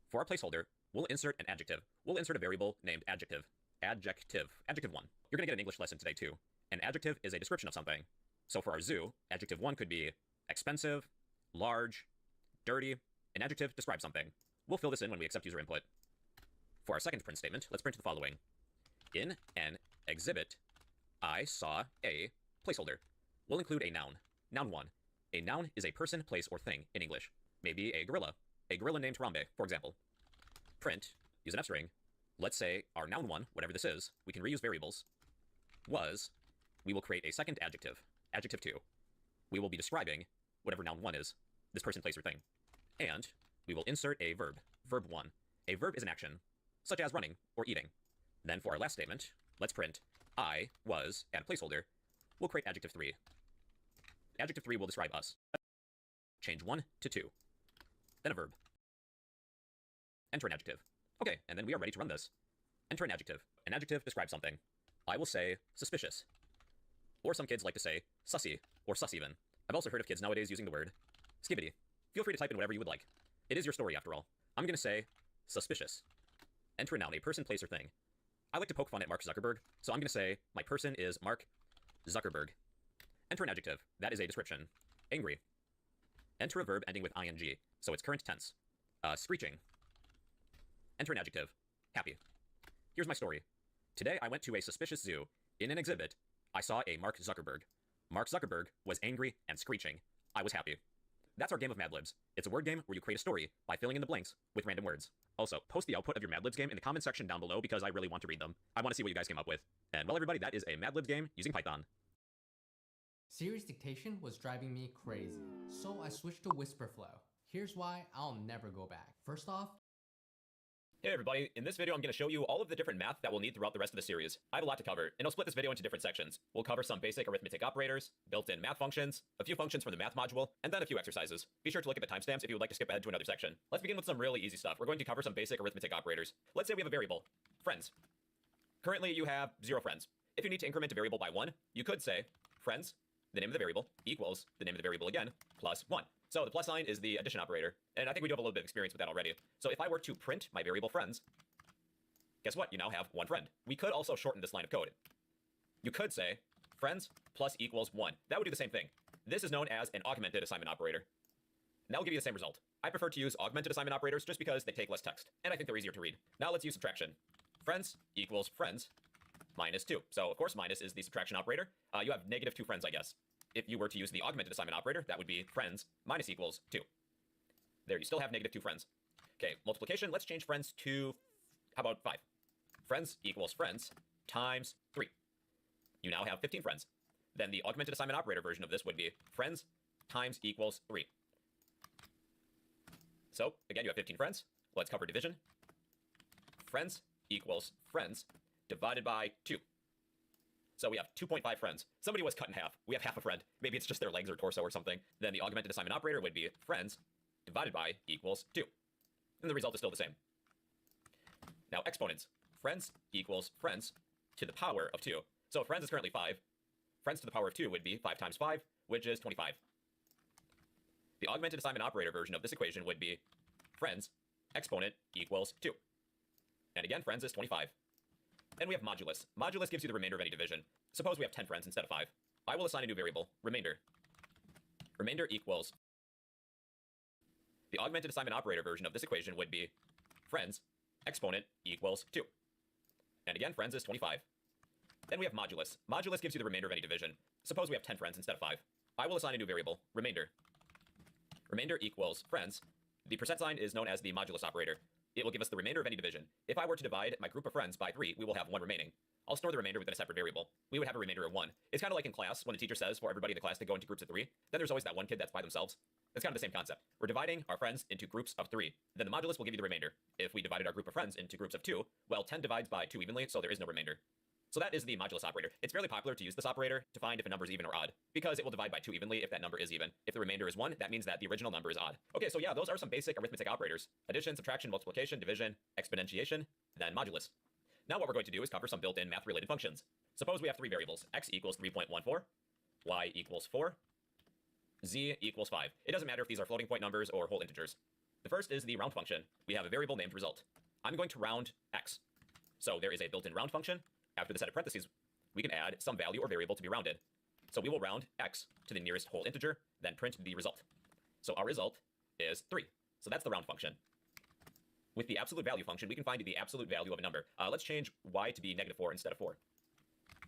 For our placeholder, we'll insert an adjective. We'll insert a variable named adjective. Adjective 1. You're gonna get an English lesson today too. An adjective is a description of something. So for our zoo, adjective 1 could be expensive, large, dirty. An adjective describes something. We'll fill this in when we accept user input. For our second print statement, let's print the following. In an exhibit, I saw a placeholder. We'll include a noun. Noun 1. A noun is a person, place, or thing in English. Maybe a gorilla. A gorilla named Harambe, for example. Print, use an F string. Let's say our noun 1, whatever this is, we can reuse variables, was, we will create a second adjective, adjective 2. We will be describing whatever noun 1 is, this person, place, or thing. And we will insert a verb, verb 1. A verb is an action, such as running or eating. Then for our last statement, let's print I was, add a placeholder. We'll create adjective 3. Adjective 3 will describe us. Change 1 to 2. Then a verb. Enter an adjective. Okay, and then we are ready to run this. Enter an adjective. An adjective describes something. I will say suspicious. Or some kids like to say sussy, or sus even. I've also heard of kids nowadays using the word skibbity. Feel free to type in whatever you would like. It is your story after all. I'm gonna say suspicious. Enter a noun, a person, place, or thing. I like to poke fun at Mark Zuckerberg, so I'm gonna say my person is Mark Zuckerberg. Enter an adjective. That is a description. Angry. Enter a verb ending with ing, so it's current tense. Screeching. Enter an adjective. Happy. Here's my story. Today I went to a suspicious zoo. In an exhibit, I saw a Mark Zuckerberg. Mark Zuckerberg was angry and screeching. I was happy. That's our game of Mad Libs. It's a word game where you create a story by filling in the blanks with random words. Also, post the output of your Mad Libs game in the comment section down below because I really want to read them. I want to see what you guys came up with. And well everybody, that is a Mad Libs game using Python. Siri's dictation was driving me crazy, so I switched to Whisperflow. Here's why I'll never go back. First off, Hey everybody, in this video I'm going to show you all of the different math that we'll need throughout the rest of the series. I have a lot to cover, and I'll split this video into different sections. We'll cover some basic arithmetic operators, built-in math functions, a few functions from the math module, and then a few exercises. Be sure to look at the timestamps if you would like to skip ahead to another section. Let's begin with some really easy stuff. We're going to cover some basic arithmetic operators. Let's say we have a variable, friends. Currently you have 0 friends. If you need to increment a variable by 1, you could say friends, the name of the variable, equals the name of the variable again, plus 1. So the plus sign is the addition operator, and I think we do have a little bit of experience with that already. So if I were to print my variable friends, guess what? You now have 1 friend. We could also shorten this line of code. You could say friends plus equals 1. That would do the same thing. This is known as an augmented assignment operator. And that will give you the same result. I prefer to use augmented assignment operators just because they take less text, and I think they're easier to read. Now let's use subtraction. Friends equals friends minus 2. So of course minus is the subtraction operator. You have negative 2 friends, I guess. If you were to use the augmented assignment operator, that would be friends minus equals 2. There, you still have negative 2 friends. Okay, multiplication, let's change friends to, how about 5? Friends equals friends times 3. You now have 15 friends. Then the augmented assignment operator version of this would be friends times equals 3. So, again, you have 15 friends. Let's cover division. Friends equals friends divided by 2. So we have 2.5 friends. Somebody was cut in half. We have half a friend. Maybe it's just their legs or torso or something. Then the augmented assignment operator would be friends divided by equals 2. And the result is still the same. Now exponents. Friends equals friends to the power of 2. So friends is currently 5. Friends to the power of 2 would be 5 times 5, which is 25. The augmented assignment operator version of this equation would be friends exponent equals 2. And again, friends is 25. And we have modulus. Modulus gives you the remainder of any division. Suppose we have 10 friends instead of 5. I will assign a new variable, remainder. Remainder equals. The augmented assignment operator version of this equation would be friends exponent equals 2. And again, friends is 25. Then we have modulus. Modulus gives you the remainder of any division. Suppose we have 10 friends instead of 5. I will assign a new variable, remainder. Remainder equals friends. The percent sign is known as the modulus operator. It will give us the remainder of any division. If I were to divide my group of friends by 3, we will have 1 remaining. I'll store the remainder within a separate variable. We would have a remainder of 1. It's kind of like in class when a teacher says for everybody in the class to go into groups of 3. Then there's always that one kid that's by themselves. It's kind of the same concept. We're dividing our friends into groups of 3. Then the modulus will give you the remainder. If we divided our group of friends into groups of 2, well, 10 divides by 2 evenly, so there is no remainder. So that is the modulus operator. It's fairly popular to use this operator to find if a number is even or odd, because it will divide by 2 evenly if that number is even. If the remainder is 1, that means that the original number is odd. Okay, so yeah, those are some basic arithmetic operators. Addition, subtraction, multiplication, division, exponentiation, then modulus. Now what we're going to do is cover some built-in math-related functions. Suppose we have 3 variables, x equals 3.14, y equals 4, z equals 5. It doesn't matter if these are floating point numbers or whole integers. The first is the round function. We have a variable named result. I'm going to round x. So there is a built-in round function. After the set of parentheses, we can add some value or variable to be rounded. So we will round x to the nearest whole integer, then print the result. So our result is 3. So that's the round function. With the absolute value function, we can find the absolute value of a number. Let's change y to be -4 instead of 4.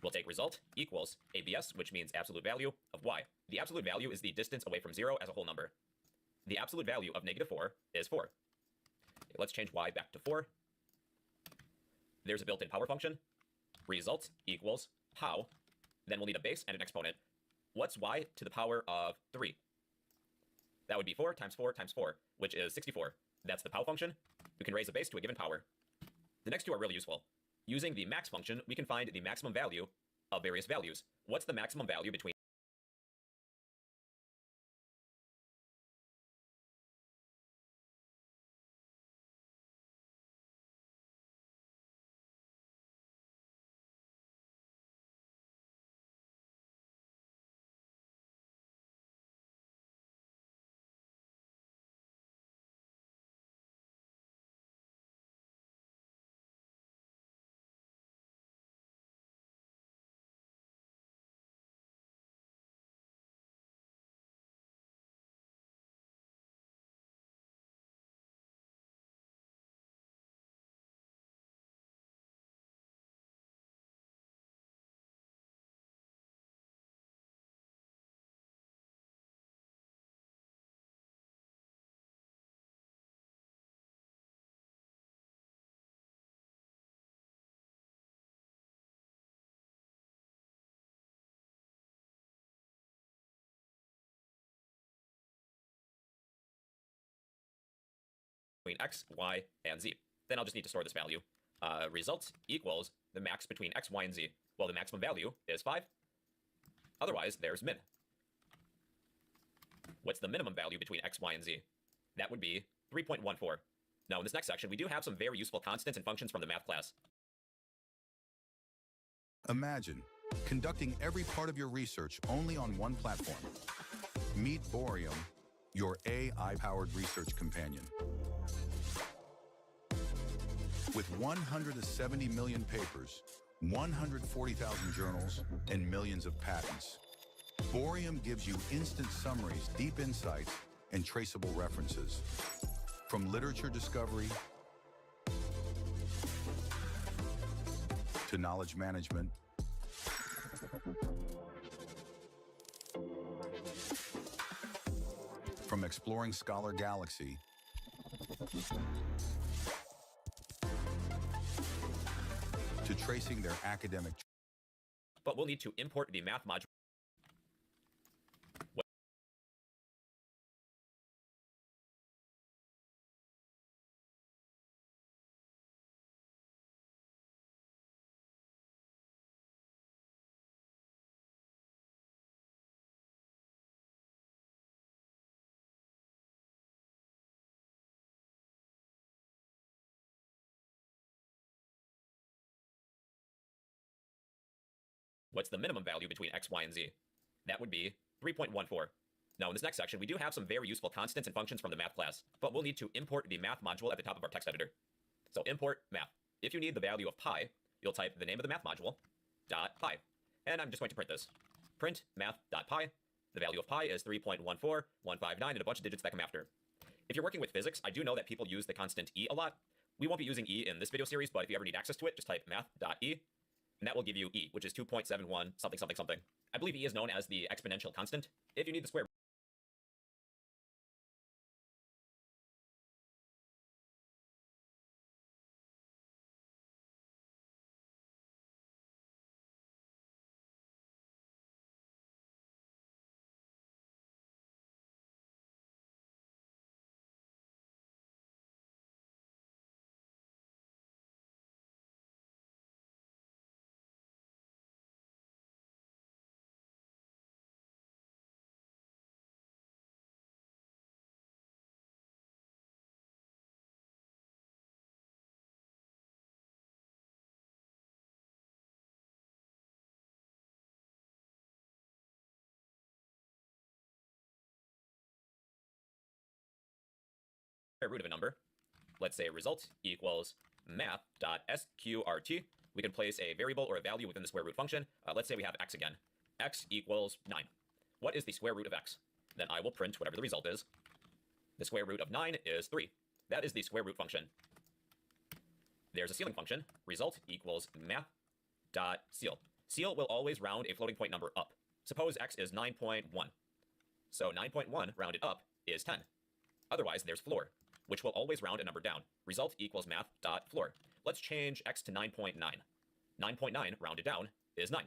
We'll take result equals ABS, which means absolute value of y. The absolute value is the distance away from 0 as a whole number. The absolute value of -4 is 4. Let's change y back to 4. There's a built-in power function. Result equals how. Then we'll need a base and an exponent. What's y to the power of 3? That would be 4 times 4 times 4, which is 64. That's the pow function. We can raise a base to a given power. The next two are really useful. Using the max function, we can find the maximum value of various values. What's the maximum value between x, y, and z? Then I'll just need to store this value. Result equals the max between x, y, and z. Well, the maximum value is 5. Otherwise, there's min. What's the minimum value between x, y, and z? That would be 3.14. Now, in this next section, we do have some very useful constants and functions from the math class. Imagine conducting every part of your research only on one platform. Meet Boreum, your AI-powered research companion. With 170 million papers, 140,000 journals, and millions of patents, Boreum gives you instant summaries, deep insights, and traceable references. From literature discovery to knowledge management, from exploring Scholar Galaxy to tracing their academic. But we'll need to import the math module. What's the minimum value between x, y, and z? That would be 3.14. Now, in this next section, we do have some very useful constants and functions from the math class, but we'll need to import the math module at the top of our text editor. So import math. If you need the value of pi, you'll type the name of the math module, .pi. And I'm just going to print this. Print math.pi. The value of pi is 3.14159 and a bunch of digits that come after. If you're working with physics, I do know that people use the constant e a lot. We won't be using e in this video series, but if you ever need access to it, just type math.e. And that will give you e, which is 2.71 something something something. I believe e is known as the exponential constant. If you need the square square root of a number, let's say result equals math.sqrt. We can place a variable or a value within the square root function. Let's say we have x again. X equals 9. What is the square root of x? Then I will print whatever the result is. The square root of 9 is 3. That is the square root function. There's a ceiling function. Result equals math.ceil. Ceil will always round a floating point number up. Suppose x is 9.1. So 9.1 rounded up is 10. Otherwise, there's floor, which will always round a number down. Result equals math.floor. Let's change x to 9.9. 9.9 rounded down is 9.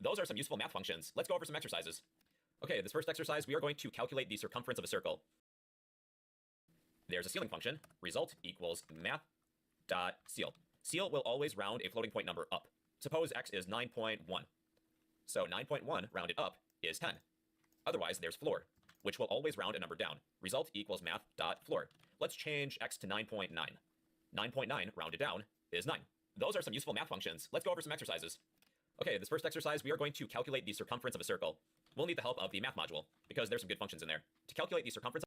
Those are some useful math functions. Let's go over some exercises. Okay, this first exercise, we are going to calculate the circumference of a circle. There's a ceiling function. Result equals math.ceil. Ceil will always round a floating point number up. Suppose x is 9.1. So 9.1 rounded up is 10. Otherwise, there's floor, which will always round a number down. Result equals math.floor. Let's change x to 9.9. 9.9 rounded down is 9. Those are some useful math functions. Let's go over some exercises. Okay, this first exercise, we are going to calculate the circumference of a circle. We'll need the help of the math module, because there's some good functions in there. To calculate the circumference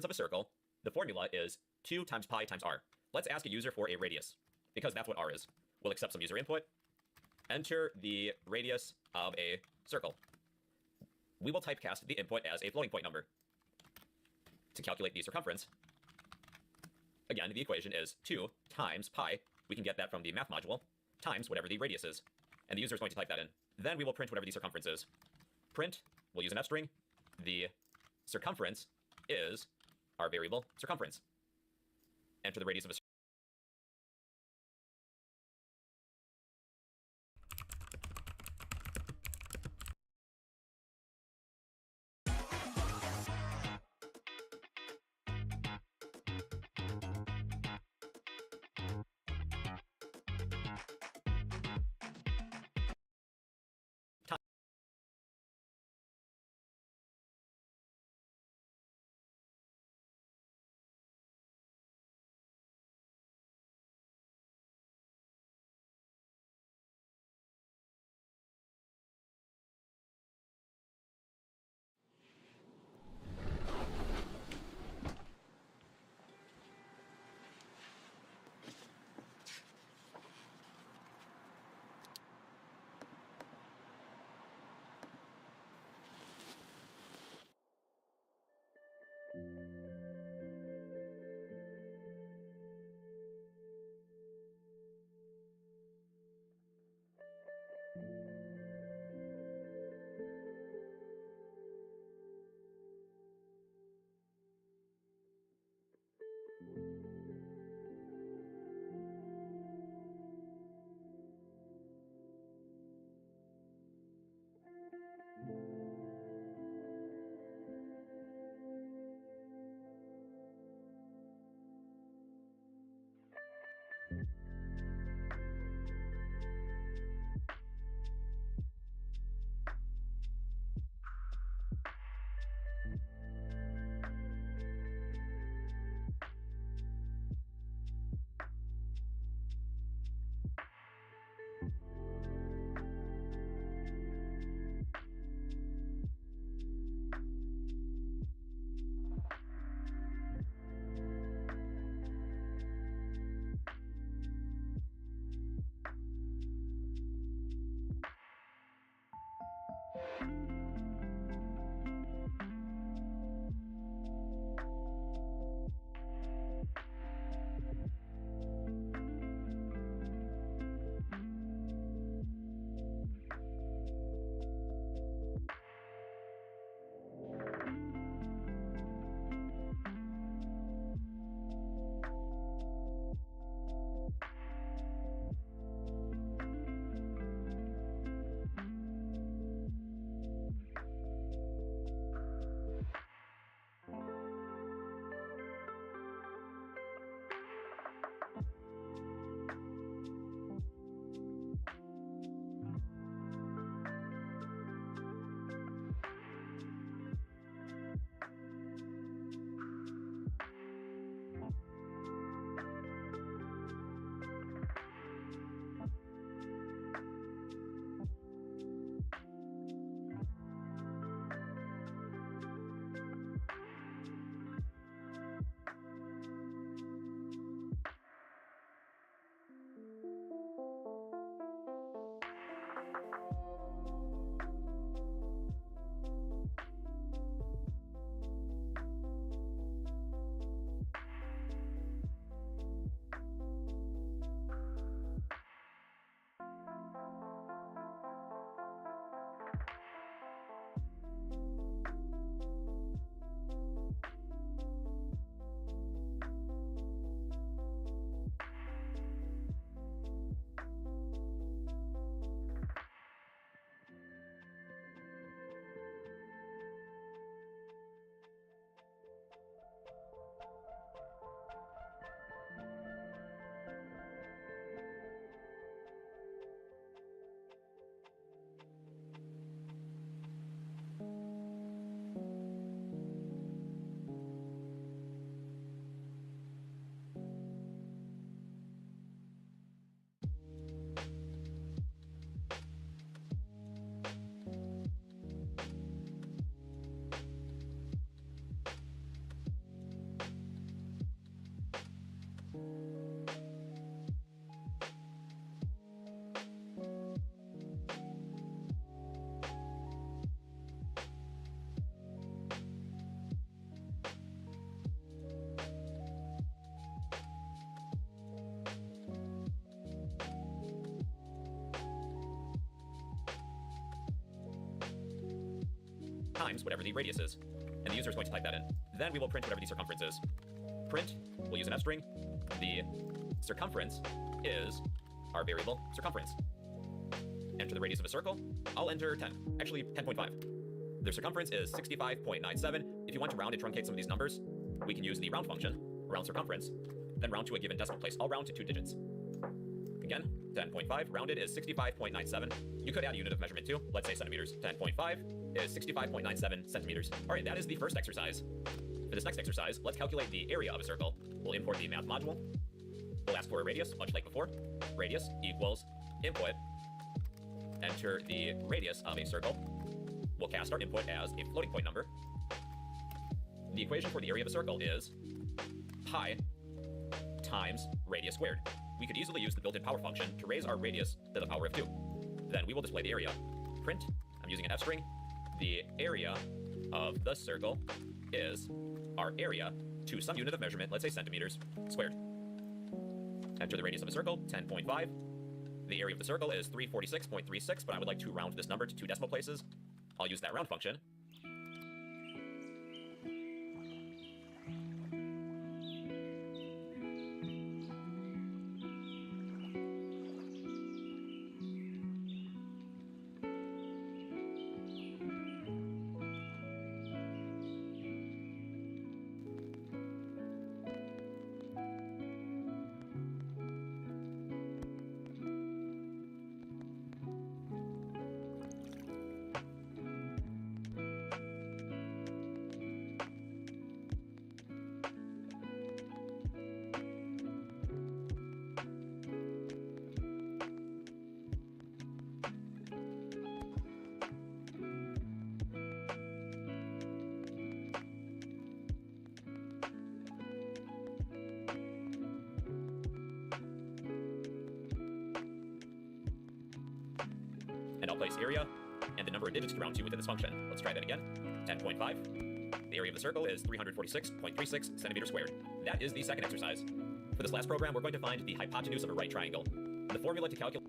of a circle, the formula is 2 times pi times r. Let's ask a user for a radius, because that's what r is. We'll accept some user input, enter the radius of a circle. We will typecast the input as a floating point number. To calculate the circumference, again, the equation is 2 times pi, we can get that from the math module, times whatever the radius is. And the user is going to type that in. Then we will print whatever the circumference is. Print, we'll use an F string. The circumference is our variable circumference. Enter the radius of a times whatever the radius is. And the user is going to type that in. Then we will print whatever the circumference is. Print, we'll use an F string. The circumference is our variable circumference. Enter the radius of a circle. I'll enter 10, actually 10.5. The circumference is 65.97. If you want to round and truncate some of these numbers, we can use the round function, round circumference, then round to a given decimal place. I'll round to 2 digits. Again, 10.5 rounded is 65.97. You could add a unit of measurement too, let's say centimeters. 10.5 is 65.97 centimeters. All right, that is the first exercise. For this next exercise, let's calculate the area of a circle. We'll import the math module. We'll ask for a radius, much like before. Radius equals input. Enter the radius of a circle. We'll cast our input as a floating point number. The equation for the area of a circle is pi times radius squared. We could easily use the built-in power function to raise our radius to the power of 2. Then we will display the area. Print, I'm using an F string. The area of the circle is our area to some unit of measurement, let's say centimeters, squared. Enter the radius of a circle, 10.5. The area of the circle is 346.36, but I would like to round this number to 2 decimal places. I'll use that round function. And I'll place area and the number of digits to round to within this function. Let's try that again. 10.5. The area of the circle is 346.36 centimeters squared. That is the second exercise. For this last program, we're going to find the hypotenuse of a right triangle. The formula to calculate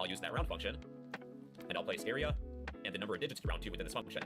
I'll use that round function, and I'll place area and the number of digits to round to within this function.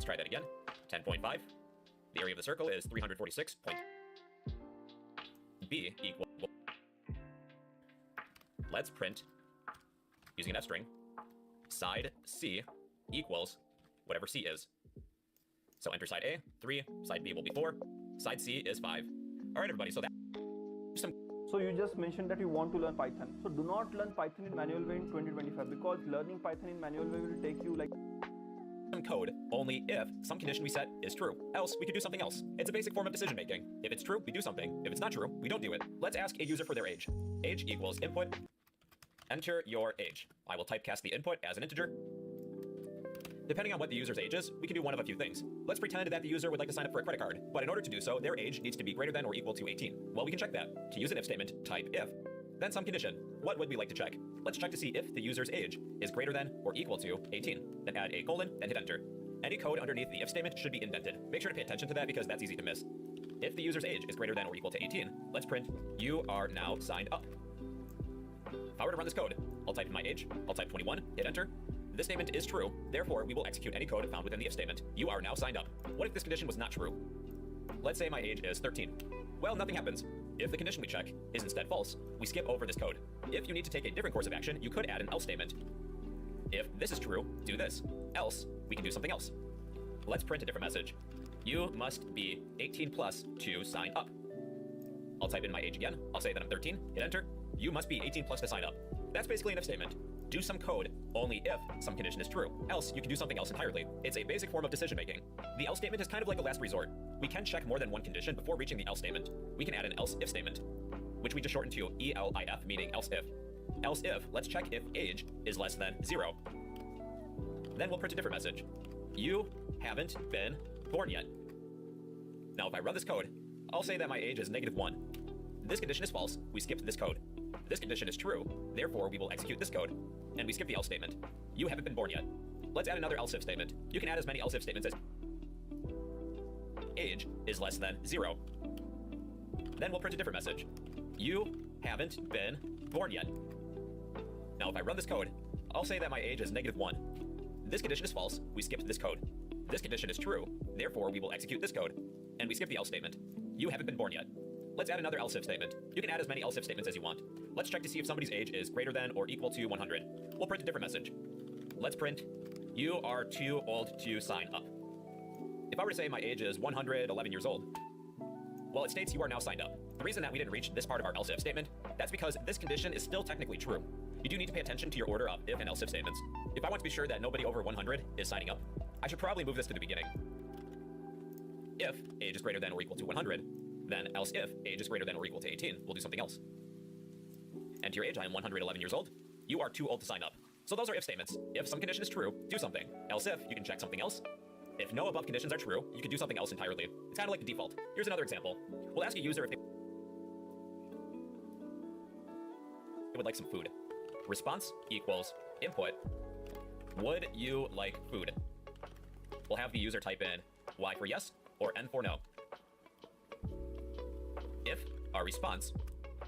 Let's try that again. 10.5. The area of the circle is 346. B equal. Let's print, using an F string, side C equals whatever C is. So enter side A, 3, side B will be 4, side C is 5. All right, everybody, so So you just mentioned that you want to learn Python. So do not learn Python in manual way in 2025, because learning Python in manual way will take you like some code only if some condition we set is true. Else, we could do something else. It's a basic form of decision making. If it's true, we do something. If it's not true, we don't do it. Let's ask a user for their age. Age equals input. Enter your age. I will typecast the input as an integer. Depending on what the user's age is, we can do one of a few things. Let's pretend that the user would like to sign up for a credit card, but in order to do so, their age needs to be greater than or equal to 18. Well, we can check that. To use an if statement, type if, then some condition. What would we like to check? Let's check to see if the user's age is greater than or equal to 18. Then add a colon, then hit enter. Any code underneath the if statement should be indented. Make sure to pay attention to that because that's easy to miss. If the user's age is greater than or equal to 18, let's print, you are now signed up. If I were to run this code, I'll type in my age, I'll type 21, hit enter. This statement is true, therefore we will execute any code found within the if statement. You are now signed up. What if this condition was not true? Let's say my age is 13. Well, nothing happens. If the condition we check is instead false, we skip over this code. If you need to take a different course of action, you could add an else statement. If this is true, do this. Else, we can do something else. Let's print a different message. You must be 18 plus to sign up. I'll type in my age again. I'll say that I'm 13, hit enter. You must be 18 plus to sign up. That's basically an if statement. Do some code only if some condition is true. Else, you can do something else entirely. It's a basic form of decision making. The else statement is kind of like a last resort. We can check more than one condition before reaching the else statement. We can add an else if statement, which we just shorten to ELIF, meaning else if. Else if, let's check if age is less than 0. Then we'll print a different message. You haven't been born yet. Now, if I run this code, I'll say that my age is -1. This condition is false. We skipped this code. This condition is true. Therefore, we will execute this code. And we skip the else statement. You haven't been born yet. Let's add another else if statement. You can add as many else if statements as age is less than 0. Then we'll print a different message. You haven't been born yet. Now, if I run this code, I'll say that my age is -1. This condition is false. We skipped this code. This condition is true. Therefore, we will execute this code. And we skip the else statement. You haven't been born yet. Let's add another else if statement. You can add as many else if statements as you want. Let's check to see if somebody's age is greater than or equal to 100. We'll print a different message. Let's print, you are too old to sign up. If I were to say my age is 111 years old, well, it states you are now signed up. The reason that we didn't reach this part of our else if statement, that's because this condition is still technically true. You do need to pay attention to your order of if and else if statements. If I want to be sure that nobody over 100 is signing up, I should probably move this to the beginning. If age is greater than or equal to 100, then else if age is greater than or equal to 18, we'll do something else. Enter your age, I am 111 years old. You are too old to sign up. So those are if statements. If some condition is true, do something. Else if, you can check something else. If no above conditions are true, you can do something else entirely. It's kind of like the default. Here's another example. We'll ask a user if they would like some food. Response equals input. Would you like food? We'll have the user type in Y for yes or N for no. If our response.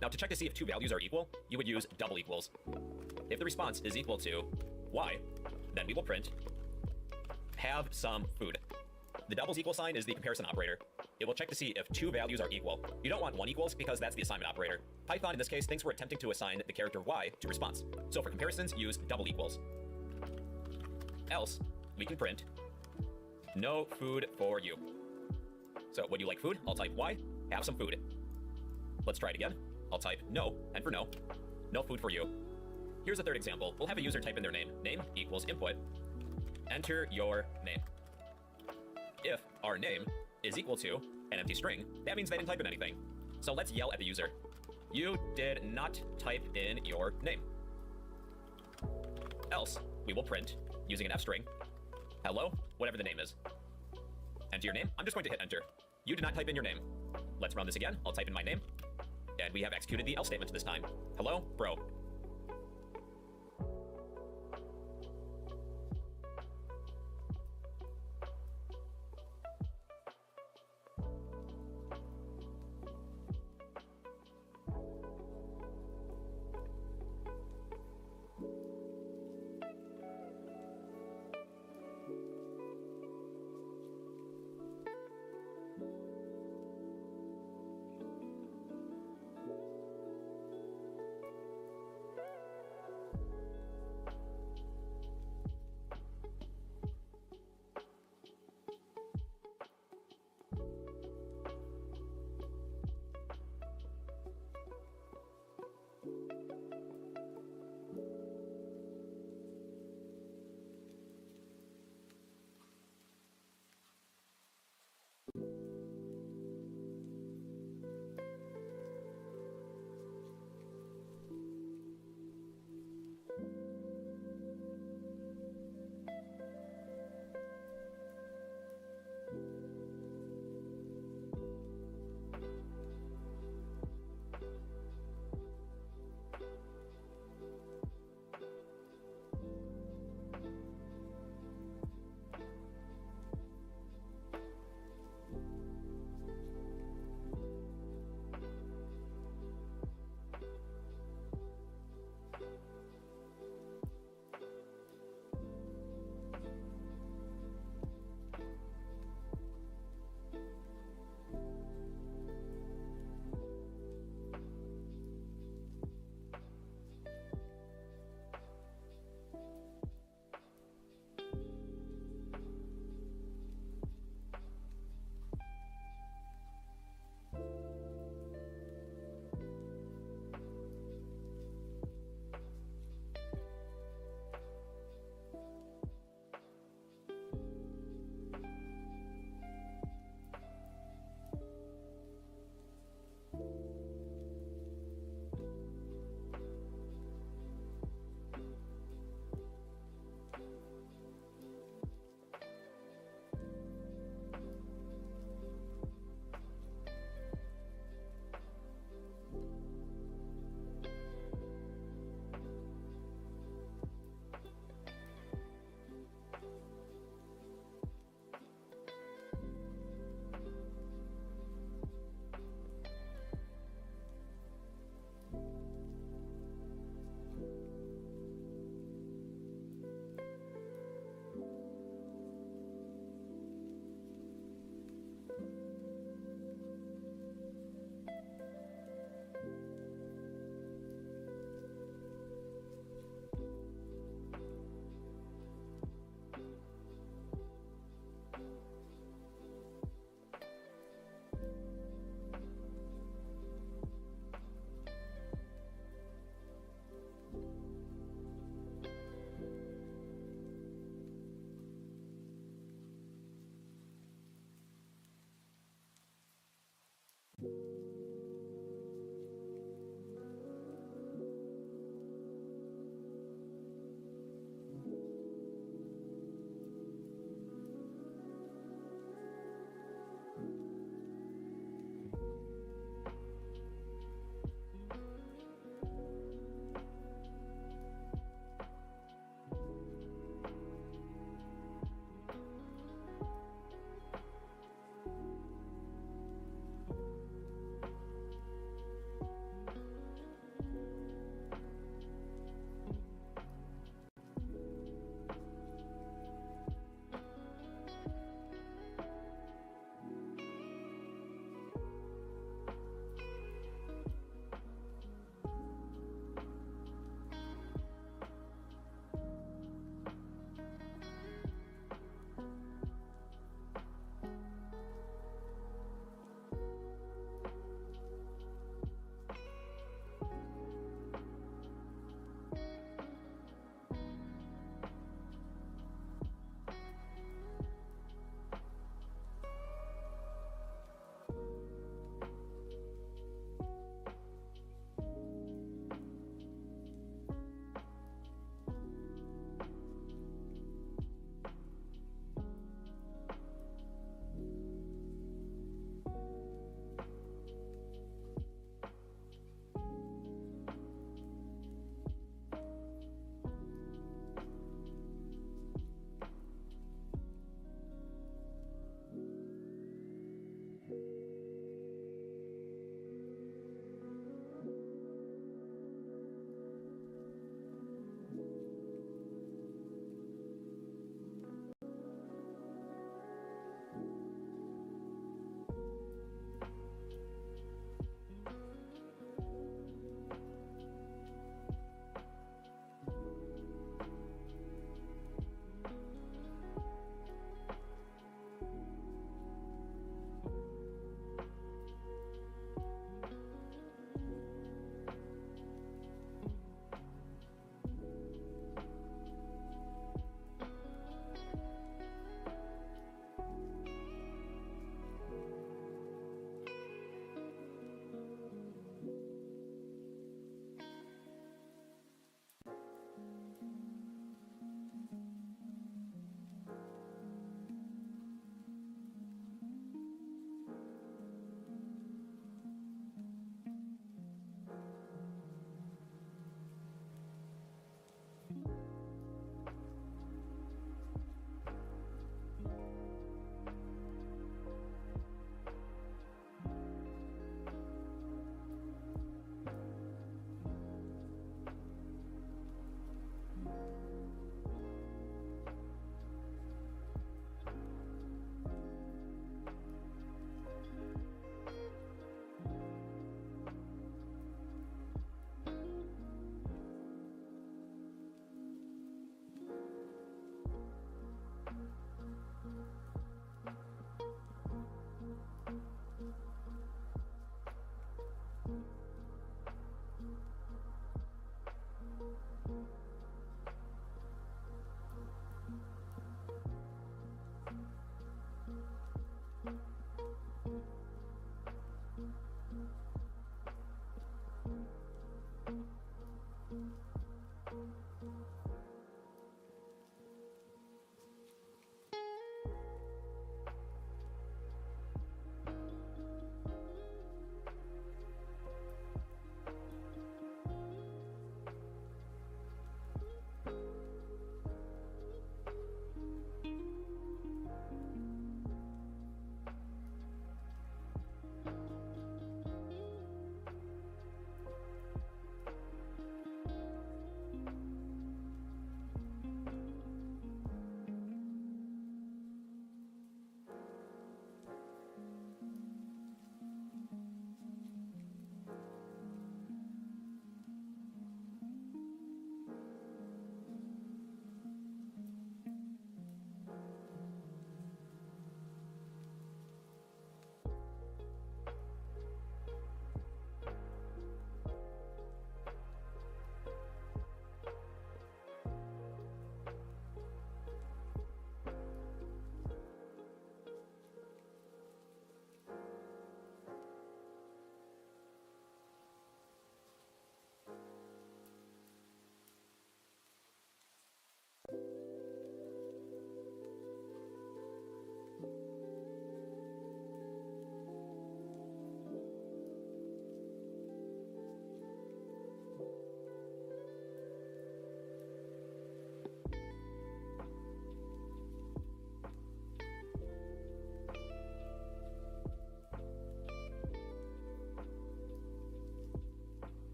Now, to check to see if two values are equal, you would use double equals. If the response is equal to Y, then we will print have some food. The doubles equal sign is the comparison operator. It will check to see if two values are equal. You don't want one equals because that's the assignment operator. Python, in this case, thinks we're attempting to assign the character Y to response. So for comparisons, use double equals. Else, we can print no food for you. So would you like food? I'll type Y, have some food. Let's try it again. I'll type no, and for no, no food for you. Here's a third example. We'll have a user type in their name. Name equals input. Enter your name. If our name is equal to an empty string, that means they didn't type in anything. So let's yell at the user. You did not type in your name. Else, we will print, using an F string, hello, whatever the name is. Enter your name. I'm just going to hit enter. You did not type in your name. Let's run this again. I'll type in my name. And we have executed the else statement this time. Hello, bro.